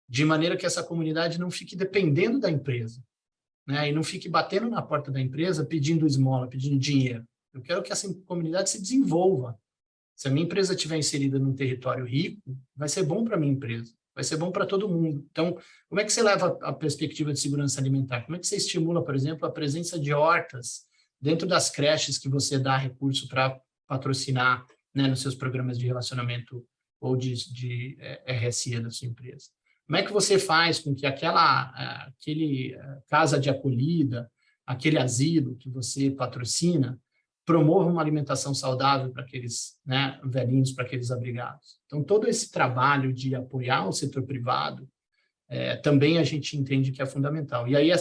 de maneira que essa comunidade não fique dependendo da empresa, né, e não fique batendo na porta da empresa pedindo esmola, pedindo dinheiro. Eu quero que essa comunidade se desenvolva. Se a minha empresa estiver inserida num território rico, vai ser bom para a minha empresa, vai ser bom para todo mundo. Então, como é que você leva a perspectiva de segurança alimentar? Como é que você estimula, por exemplo, a presença de hortas dentro das creches que você dá recurso para patrocinar, né, nos seus programas de relacionamento ou de RSE da sua empresa? Como é que você faz com que aquele casa de acolhida, aquele asilo que você patrocina, promova uma alimentação saudável para aqueles, né, velhinhos, para aqueles abrigados? Então, todo esse trabalho de apoiar o setor privado, também a gente entende que é fundamental. E aí,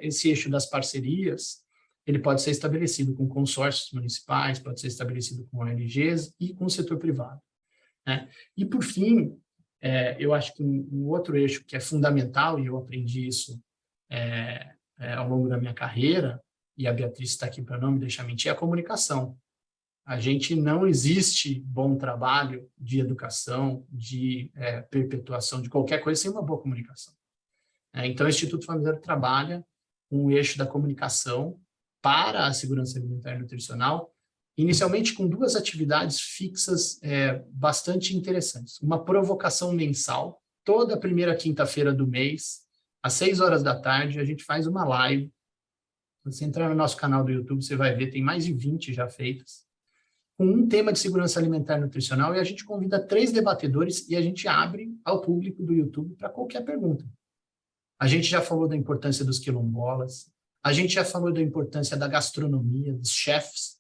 esse eixo das parcerias, ele pode ser estabelecido com consórcios municipais, pode ser estabelecido com ONGs e com o setor privado, né? E, por fim, eu acho que um outro eixo que é fundamental, e eu aprendi isso ao longo da minha carreira, e a Beatriz está aqui para não me deixar mentir, é a comunicação. A gente não existe bom trabalho de educação, de perpetuação de qualquer coisa sem uma boa comunicação. Então, o Instituto Famisário trabalha com o eixo da comunicação para a segurança alimentar e nutricional, inicialmente com 2 atividades fixas bastante interessantes. Uma provocação mensal, toda primeira quinta-feira do mês, às 6 horas da tarde, a gente faz uma live. Se você entrar no nosso canal do YouTube, você vai ver, tem mais de 20 já feitas, com um tema de segurança alimentar e nutricional, e a gente convida 3 debatedores e a gente abre ao público do YouTube para qualquer pergunta. A gente já falou da importância dos quilombolas, a gente já falou da importância da gastronomia, dos chefs,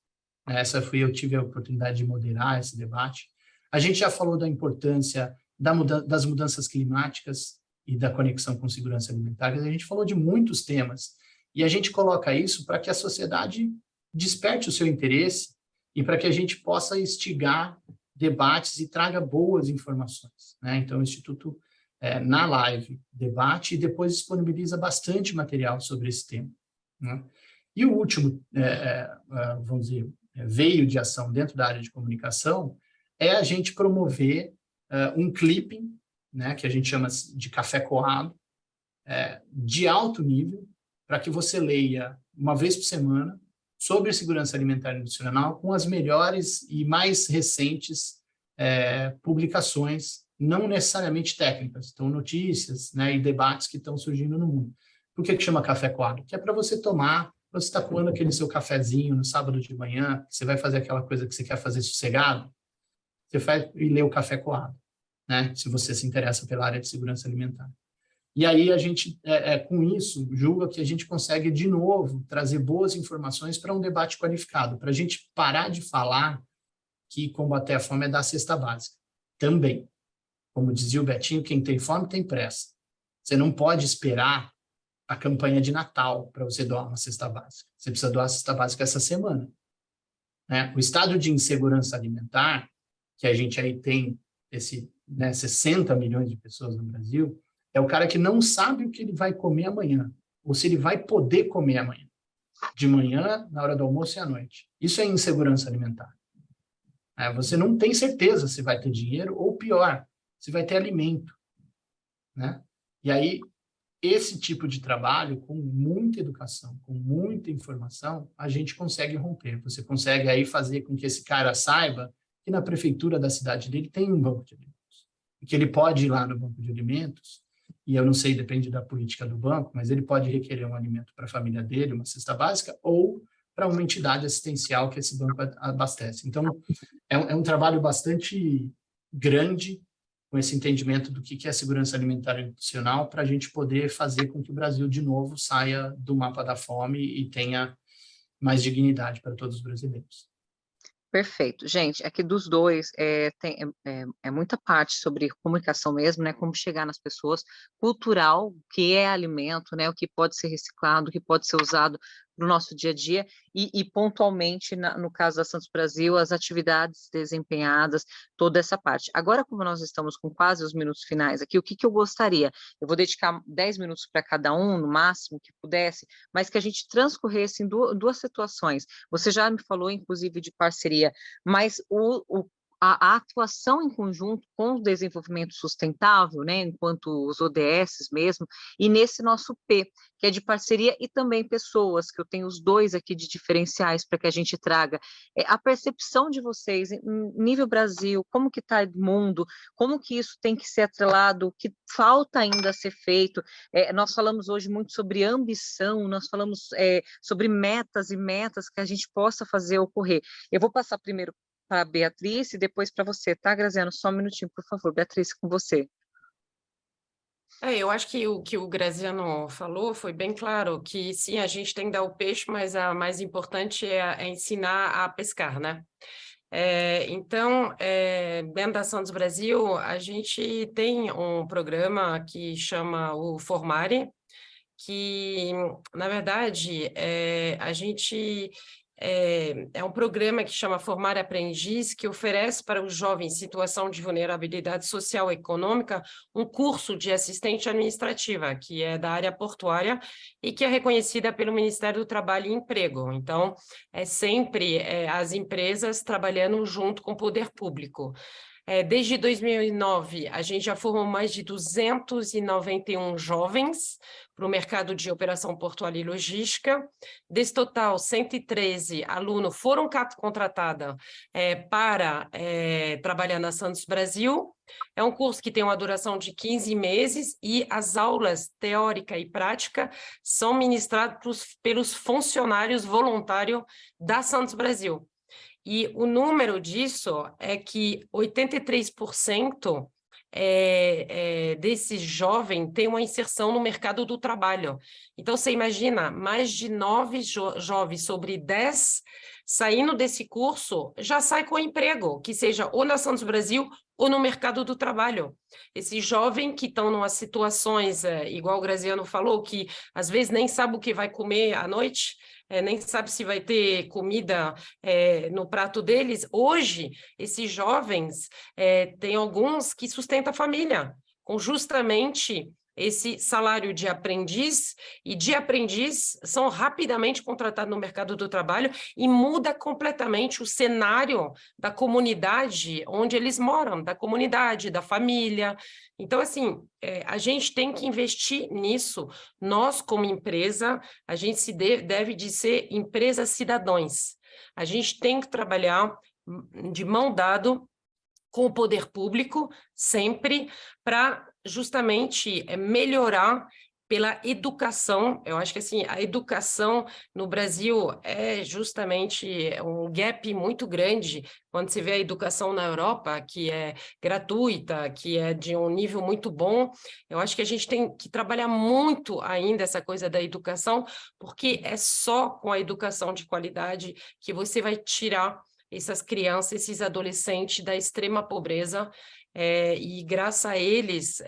né? Eu tive a oportunidade de moderar esse debate. A gente já falou da importância das mudanças climáticas e da conexão com segurança alimentar. A gente falou de muitos temas e a gente coloca isso para que a sociedade desperte o seu interesse e para que a gente possa instigar debates e traga boas informações, né? Então, o Instituto, na live, debate e depois disponibiliza bastante material sobre esse tema, né? E o último, vamos dizer, veio de ação dentro da área de comunicação é a gente promover um clipping, né, que a gente chama de café coado, de alto nível, para que você leia uma vez por semana sobre segurança alimentar e nutricional com as melhores e mais recentes publicações, não necessariamente técnicas, então notícias, né, e debates que estão surgindo no mundo. Por que chama café coado? Que é para você tomar, você está coando aquele seu cafezinho no sábado de manhã, você vai fazer aquela coisa que você quer fazer sossegado, você faz e lê o café coado, né, se você se interessa pela área de segurança alimentar. E aí a gente, com isso, julga que a gente consegue, de novo, trazer boas informações para um debate qualificado, para a gente parar de falar que combater a fome é dar cesta básica. Também. Como dizia o Betinho, quem tem fome tem pressa. Você não pode esperar a campanha de Natal para você doar uma cesta básica. Você precisa doar a cesta básica essa semana, né? O estado de insegurança alimentar, que a gente aí tem 60 milhões de pessoas no Brasil, é o cara que não sabe o que ele vai comer amanhã, ou se ele vai poder comer amanhã. De manhã, na hora do almoço e à noite. Isso é insegurança alimentar. Você não tem certeza se vai ter dinheiro, ou pior, se vai ter alimento, né? E aí, esse tipo de trabalho, com muita educação, com muita informação, a gente consegue romper. Você consegue aí fazer com que esse cara saiba que na prefeitura da cidade dele tem um banco de alimentos. E que ele pode ir lá no banco de alimentos, e eu não sei, depende da política do banco, mas ele pode requerer um alimento para a família dele, uma cesta básica, ou para uma entidade assistencial que esse banco abastece. Então, é um trabalho bastante grande, com esse entendimento do que é segurança alimentar e nutricional, para a gente poder fazer com que o Brasil, de novo, saia do mapa da fome e tenha mais dignidade para todos os brasileiros. Perfeito. Gente, aqui dos dois tem muita parte sobre comunicação mesmo, né? Como chegar nas pessoas, cultural, o que é alimento, né? O que pode ser reciclado, o que pode ser usado para o nosso dia a dia, e pontualmente, no caso da Santos Brasil, as atividades desempenhadas, toda essa parte. Agora, como nós estamos com quase os minutos finais aqui, o que eu gostaria? Eu vou dedicar 10 minutos para cada um, no máximo que pudesse, mas que a gente transcorresse em duas situações. Você já me falou, inclusive, de parceria, mas a atuação em conjunto com o desenvolvimento sustentável, né, enquanto os ODS mesmo, e nesse nosso P, que é de parceria e também pessoas, que eu tenho os dois aqui de diferenciais para que a gente traga a percepção de vocês em nível Brasil, como que está o mundo, como que isso tem que ser atrelado, o que falta ainda a ser feito. Nós falamos hoje muito sobre ambição, nós falamos sobre metas e metas que a gente possa fazer ocorrer. Eu vou passar primeiro para a Beatriz e depois para você, tá, Graziano? Só um minutinho, por favor. Beatriz, com você. Eu acho que o que o Graziano falou foi bem claro, que sim, a gente tem que dar o peixe, mas a mais importante é ensinar a pescar, né? Então, dentro da Santos Brasil, a gente tem um programa que chama o Formare, que, na verdade, a gente... É um programa que chama Formar Aprendiz, que oferece para os jovens em situação de vulnerabilidade social e econômica um curso de assistente administrativa, que é da área portuária e que é reconhecida pelo Ministério do Trabalho e Emprego. Então, é sempre as empresas trabalhando junto com o poder público. Desde 2009, a gente já formou mais de 291 jovens para o mercado de operação portuária e logística. Desse total, 113 alunos foram contratados para trabalhar na Santos Brasil. É um curso que tem uma duração de 15 meses e as aulas teórica e prática são ministradas pelos funcionários voluntários da Santos Brasil. E o número disso é que 83% desse jovem tem uma inserção no mercado do trabalho. Então, você imagina, mais de 9 jovens sobre 10 saindo desse curso já sai com emprego, que seja ou na Santos Brasil ou no mercado do trabalho. Esses jovens que estão em situações, igual o Graziano falou, que às vezes nem sabe o que vai comer à noite, nem sabe se vai ter comida no prato deles. Hoje, esses jovens, tem alguns que sustentam a família, com justamente esse salário de aprendiz, e de aprendiz são rapidamente contratados no mercado do trabalho e muda completamente o cenário da comunidade onde eles moram, da comunidade, da família. Então, assim, a gente tem que investir nisso. Nós, como empresa, a gente deve de ser empresa cidadãos. A gente tem que trabalhar de mão dada com o poder público, sempre, para justamente melhorar pela educação. Eu acho que assim, a educação no Brasil é justamente um gap muito grande quando se vê a educação na Europa, que é gratuita, que é de um nível muito bom. Eu acho que a gente tem que trabalhar muito ainda essa coisa da educação, porque é só com a educação de qualidade que você vai tirar essas crianças, esses adolescentes da extrema pobreza, e graças a eles,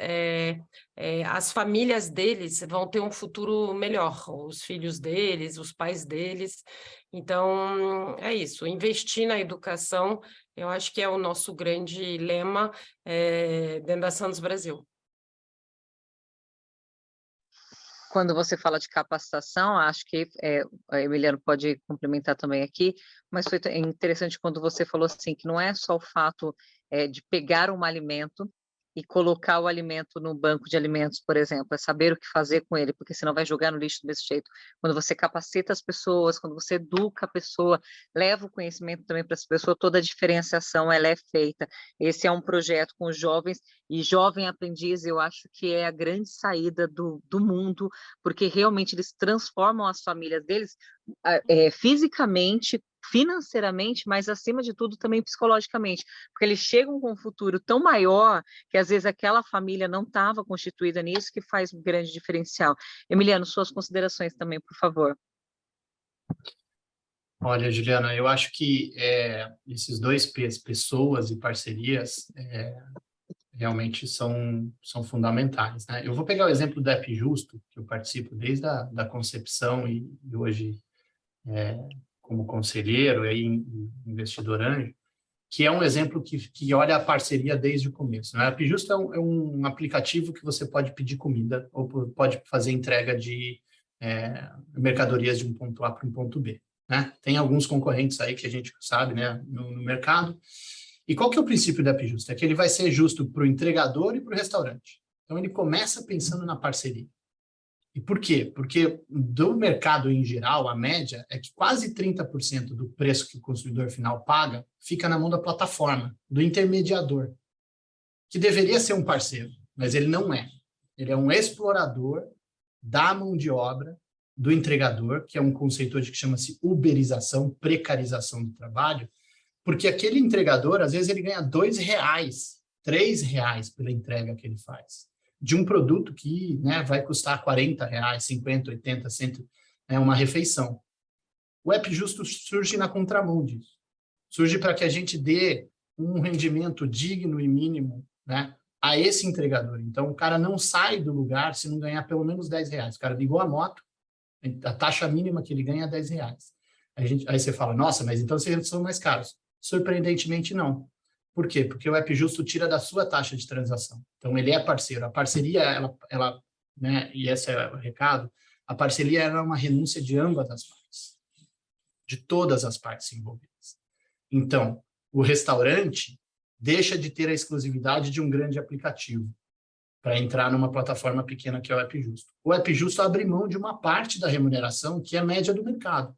as famílias deles vão ter um futuro melhor, os filhos deles, os pais deles. Então, é isso, investir na educação, eu acho que é o nosso grande lema dentro da Santos Brasil. Quando você fala de capacitação, acho que a Emiliano pode complementar também aqui, mas foi interessante quando você falou assim, que não é só o fato de pegar um alimento e colocar o alimento no banco de alimentos, por exemplo, é saber o que fazer com ele, porque senão vai jogar no lixo do mesmo jeito. Quando você capacita as pessoas, quando você educa a pessoa, leva o conhecimento também para essa pessoa, toda a diferenciação ela é feita. Esse é um projeto com os jovens, e jovem aprendiz eu acho que é a grande saída do mundo, porque realmente eles transformam as famílias deles fisicamente, financeiramente, mas acima de tudo também psicologicamente, porque eles chegam com um futuro tão maior que às vezes aquela família não estava constituída nisso, que faz um grande diferencial. Emiliano, suas considerações também, por favor. Olha, Juliana, eu acho que esses dois P's, pessoas e parcerias, realmente são fundamentais, né? Eu vou pegar o exemplo do App Justo, que eu participo desde a da concepção e hoje como conselheiro e investidor anjo, que é um exemplo que olha a parceria desde o começo, né? A App Justo é um aplicativo que você pode pedir comida ou pode fazer entrega de mercadorias de um ponto A para um ponto B, né? Tem alguns concorrentes aí que a gente sabe, né, no mercado. E qual que é o princípio da App Justo? É que ele vai ser justo para o entregador e para o restaurante. Então, ele começa pensando na parceria. E por quê? Porque do mercado em geral, a média é que quase 30% do preço que o consumidor final paga fica na mão da plataforma, do intermediador, que deveria ser um parceiro, mas ele não é. Ele é um explorador da mão de obra do entregador, que é um conceito hoje que chama-se uberização, precarização do trabalho, porque aquele entregador, às vezes, ele ganha R$2, R$3 pela entrega que ele faz, de um produto que, né, vai custar R$40, 50, 80, 100, uma refeição. O App Justo surge na contramão disso. Surge para que a gente dê um rendimento digno e mínimo, né, a esse entregador. Então, o cara não sai do lugar se não ganhar pelo menos R$10. O cara ligou a moto, a taxa mínima que ele ganha é R$10. Aí você fala, nossa, mas então vocês são mais caros. Surpreendentemente, não. Por quê? Porque o App Justo tira da sua taxa de transação. Então, ele é parceiro. A parceria, ela, né, e esse é o recado, a parceria é uma renúncia de ambas as partes, de todas as partes envolvidas. Então, o restaurante deixa de ter a exclusividade de um grande aplicativo para entrar numa plataforma pequena que é o App Justo. O App Justo abre mão de uma parte da remuneração que é a média do mercado.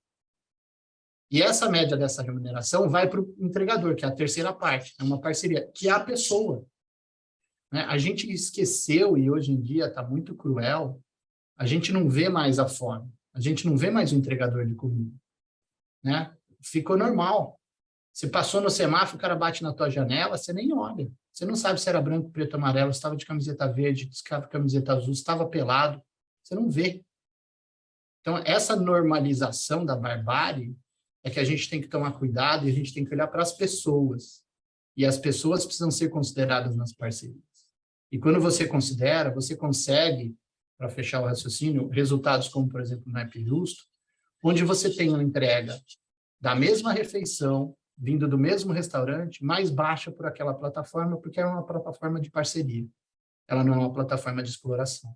E essa média dessa remuneração vai para o entregador, que é a terceira parte, é uma parceria, que é a pessoa. Né? A gente esqueceu, e hoje em dia está muito cruel, a gente não vê mais a fome, a gente não vê mais o entregador de comida. Né? Ficou normal. Você passou no semáforo, o cara bate na tua janela, você nem olha. Você não sabe se era branco, preto, amarelo, se estava de camiseta verde, se estava de camiseta azul, se estava pelado. Você não vê. Então, essa normalização da barbárie é que a gente tem que tomar cuidado e a gente tem que olhar para as pessoas. E as pessoas precisam ser consideradas nas parcerias. E quando você considera, você consegue, para fechar o raciocínio, resultados como, por exemplo, no App Justo, onde você tem uma entrega da mesma refeição, vindo do mesmo restaurante, mais baixa por aquela plataforma, porque é uma plataforma de parceria. Ela não é uma plataforma de exploração.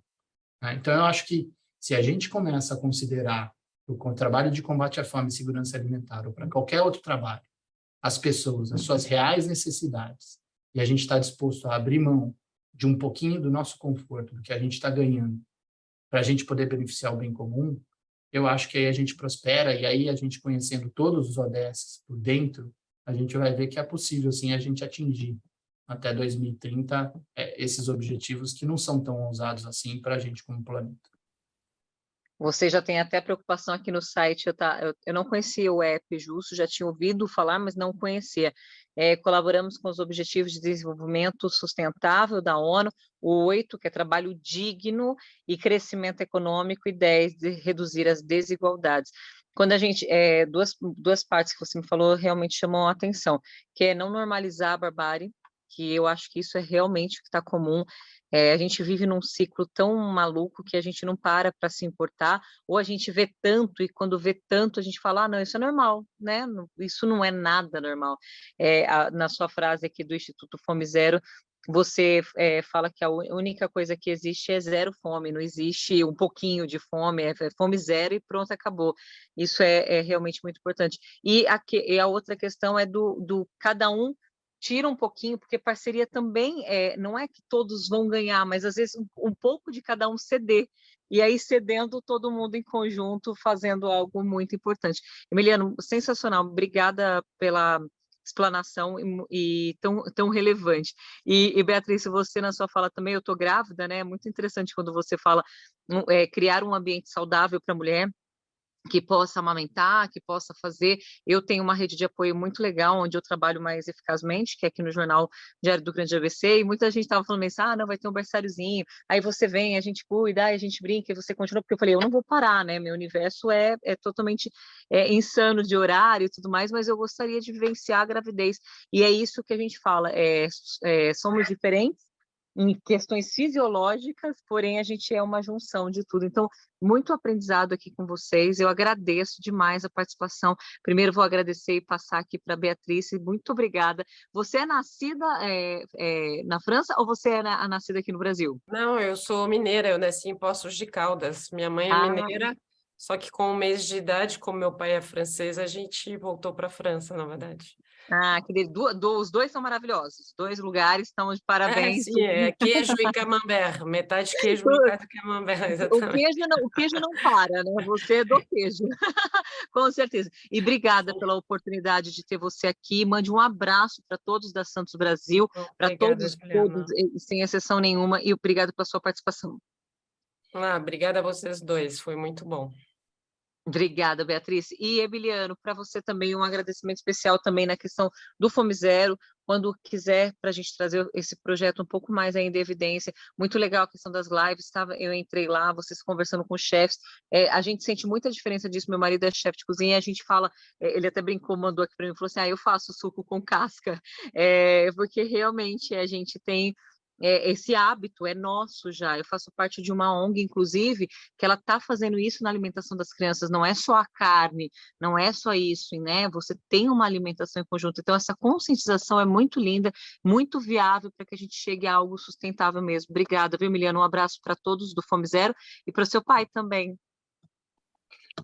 Né? Então, eu acho que se a gente começa a considerar o trabalho de combate à fome e segurança alimentar, ou para qualquer outro trabalho, as pessoas, as suas reais necessidades, e a gente está disposto a abrir mão de um pouquinho do nosso conforto, do que a gente está ganhando, para a gente poder beneficiar o bem comum, eu acho que aí a gente prospera, e aí a gente conhecendo todos os ODS por dentro, a gente vai ver que é possível, sim, a gente atingir até 2030 esses objetivos que não são tão ousados assim para a gente como planeta. Você já tem até preocupação aqui no site, eu não conhecia o App Justo, já tinha ouvido falar, mas não conhecia. Colaboramos com os Objetivos de Desenvolvimento Sustentável da ONU, o 8, que é trabalho digno e crescimento econômico, e 10, de reduzir as desigualdades. Quando a gente, duas partes que você me falou realmente chamam a atenção, que é não normalizar a barbárie, que eu acho que isso é realmente o que está comum. A gente vive num ciclo tão maluco que a gente não para se importar, ou a gente vê tanto, e quando vê tanto a gente fala, não, isso é normal, né? Isso não é nada normal. Na sua frase aqui do Instituto Fome Zero, você fala que a única coisa que existe é zero fome, não existe um pouquinho de fome, é fome zero e pronto, acabou. Isso é realmente muito importante. E a outra questão é do cada um tira um pouquinho, porque parceria também não é que todos vão ganhar, mas às vezes um pouco de cada um ceder, e aí cedendo todo mundo em conjunto, fazendo algo muito importante. Emiliano, sensacional, obrigada pela explanação e tão relevante. E Beatriz, você na sua fala também, eu estou grávida, né? É muito interessante quando você fala criar um ambiente saudável para a mulher, que possa amamentar, que possa fazer. Eu tenho uma rede de apoio muito legal, onde eu trabalho mais eficazmente, que é aqui no Jornal Diário do Grande ABC, e muita gente estava falando isso, não, vai ter um berçáriozinho, aí você vem, a gente cuida, aí a gente brinca, e você continua, porque eu falei, eu não vou parar, né, meu universo é totalmente insano de horário e tudo mais, mas eu gostaria de vivenciar a gravidez, e é isso que a gente fala, somos diferentes, em questões fisiológicas, porém a gente é uma junção de tudo. Então, muito aprendizado aqui com vocês. Eu agradeço demais a participação. Primeiro, vou agradecer e passar aqui para a Beatriz. Muito obrigada. Você é nascida na França ou você é nascida aqui no Brasil? Não, eu sou mineira, eu nasci em Poços de Caldas. Minha mãe é mineira, só que com um mês de idade, como meu pai é francês, a gente voltou para a França, na verdade. Os dois são maravilhosos. Dois lugares estão de parabéns. Sim, queijo e camembert, metade queijo, metade camembert, exatamente. O queijo não para, né? Você é do queijo, com certeza. E obrigada pela oportunidade de ter você aqui. Mande um abraço para todos da Santos Brasil, para todos, sem exceção nenhuma, e obrigada pela sua participação. Obrigada a vocês dois, foi muito bom. Obrigada, Beatriz. E, Emiliano, para você também um agradecimento especial também na questão do Fome Zero, quando quiser, para a gente trazer esse projeto um pouco mais ainda em evidência. Muito legal a questão das lives, eu entrei lá, vocês conversando com os chefs, a gente sente muita diferença disso, meu marido é chefe de cozinha, e a gente fala, ele até brincou, mandou aqui para mim, falou assim, eu faço suco com casca, porque realmente a gente tem esse hábito é nosso já. Eu faço parte de uma ONG, inclusive, que ela está fazendo isso na alimentação das crianças. Não é só a carne, não é só isso, né? Você tem uma alimentação em conjunto. Então, essa conscientização é muito linda, muito viável para que a gente chegue a algo sustentável mesmo. Obrigada, viu, Emiliano? Um abraço para todos do Fome Zero e para o seu pai também.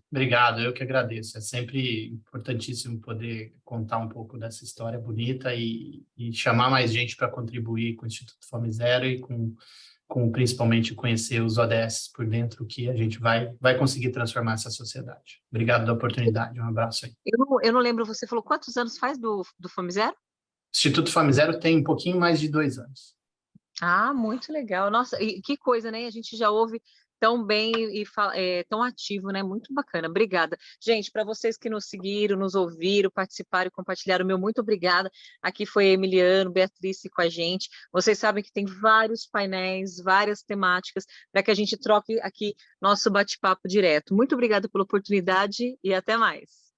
Obrigado, eu que agradeço. É sempre importantíssimo poder contar um pouco dessa história bonita e chamar mais gente para contribuir com o Instituto Fome Zero e com principalmente conhecer os ODS por dentro, que a gente vai conseguir transformar essa sociedade. Obrigado da oportunidade, um abraço aí. Eu não lembro, você falou quantos anos faz do Fome Zero? O Instituto Fome Zero tem um pouquinho mais de 2 anos. Muito legal. Nossa, e que coisa, né? A gente já ouve tão bem e tão ativo, né? Muito bacana. Obrigada. Gente, para vocês que nos seguiram, nos ouviram, participaram e compartilharam, meu muito obrigada. Aqui foi Emiliano, Beatriz com a gente. Vocês sabem que tem vários painéis, várias temáticas para que a gente troque aqui nosso bate-papo direto. Muito obrigada pela oportunidade e até mais.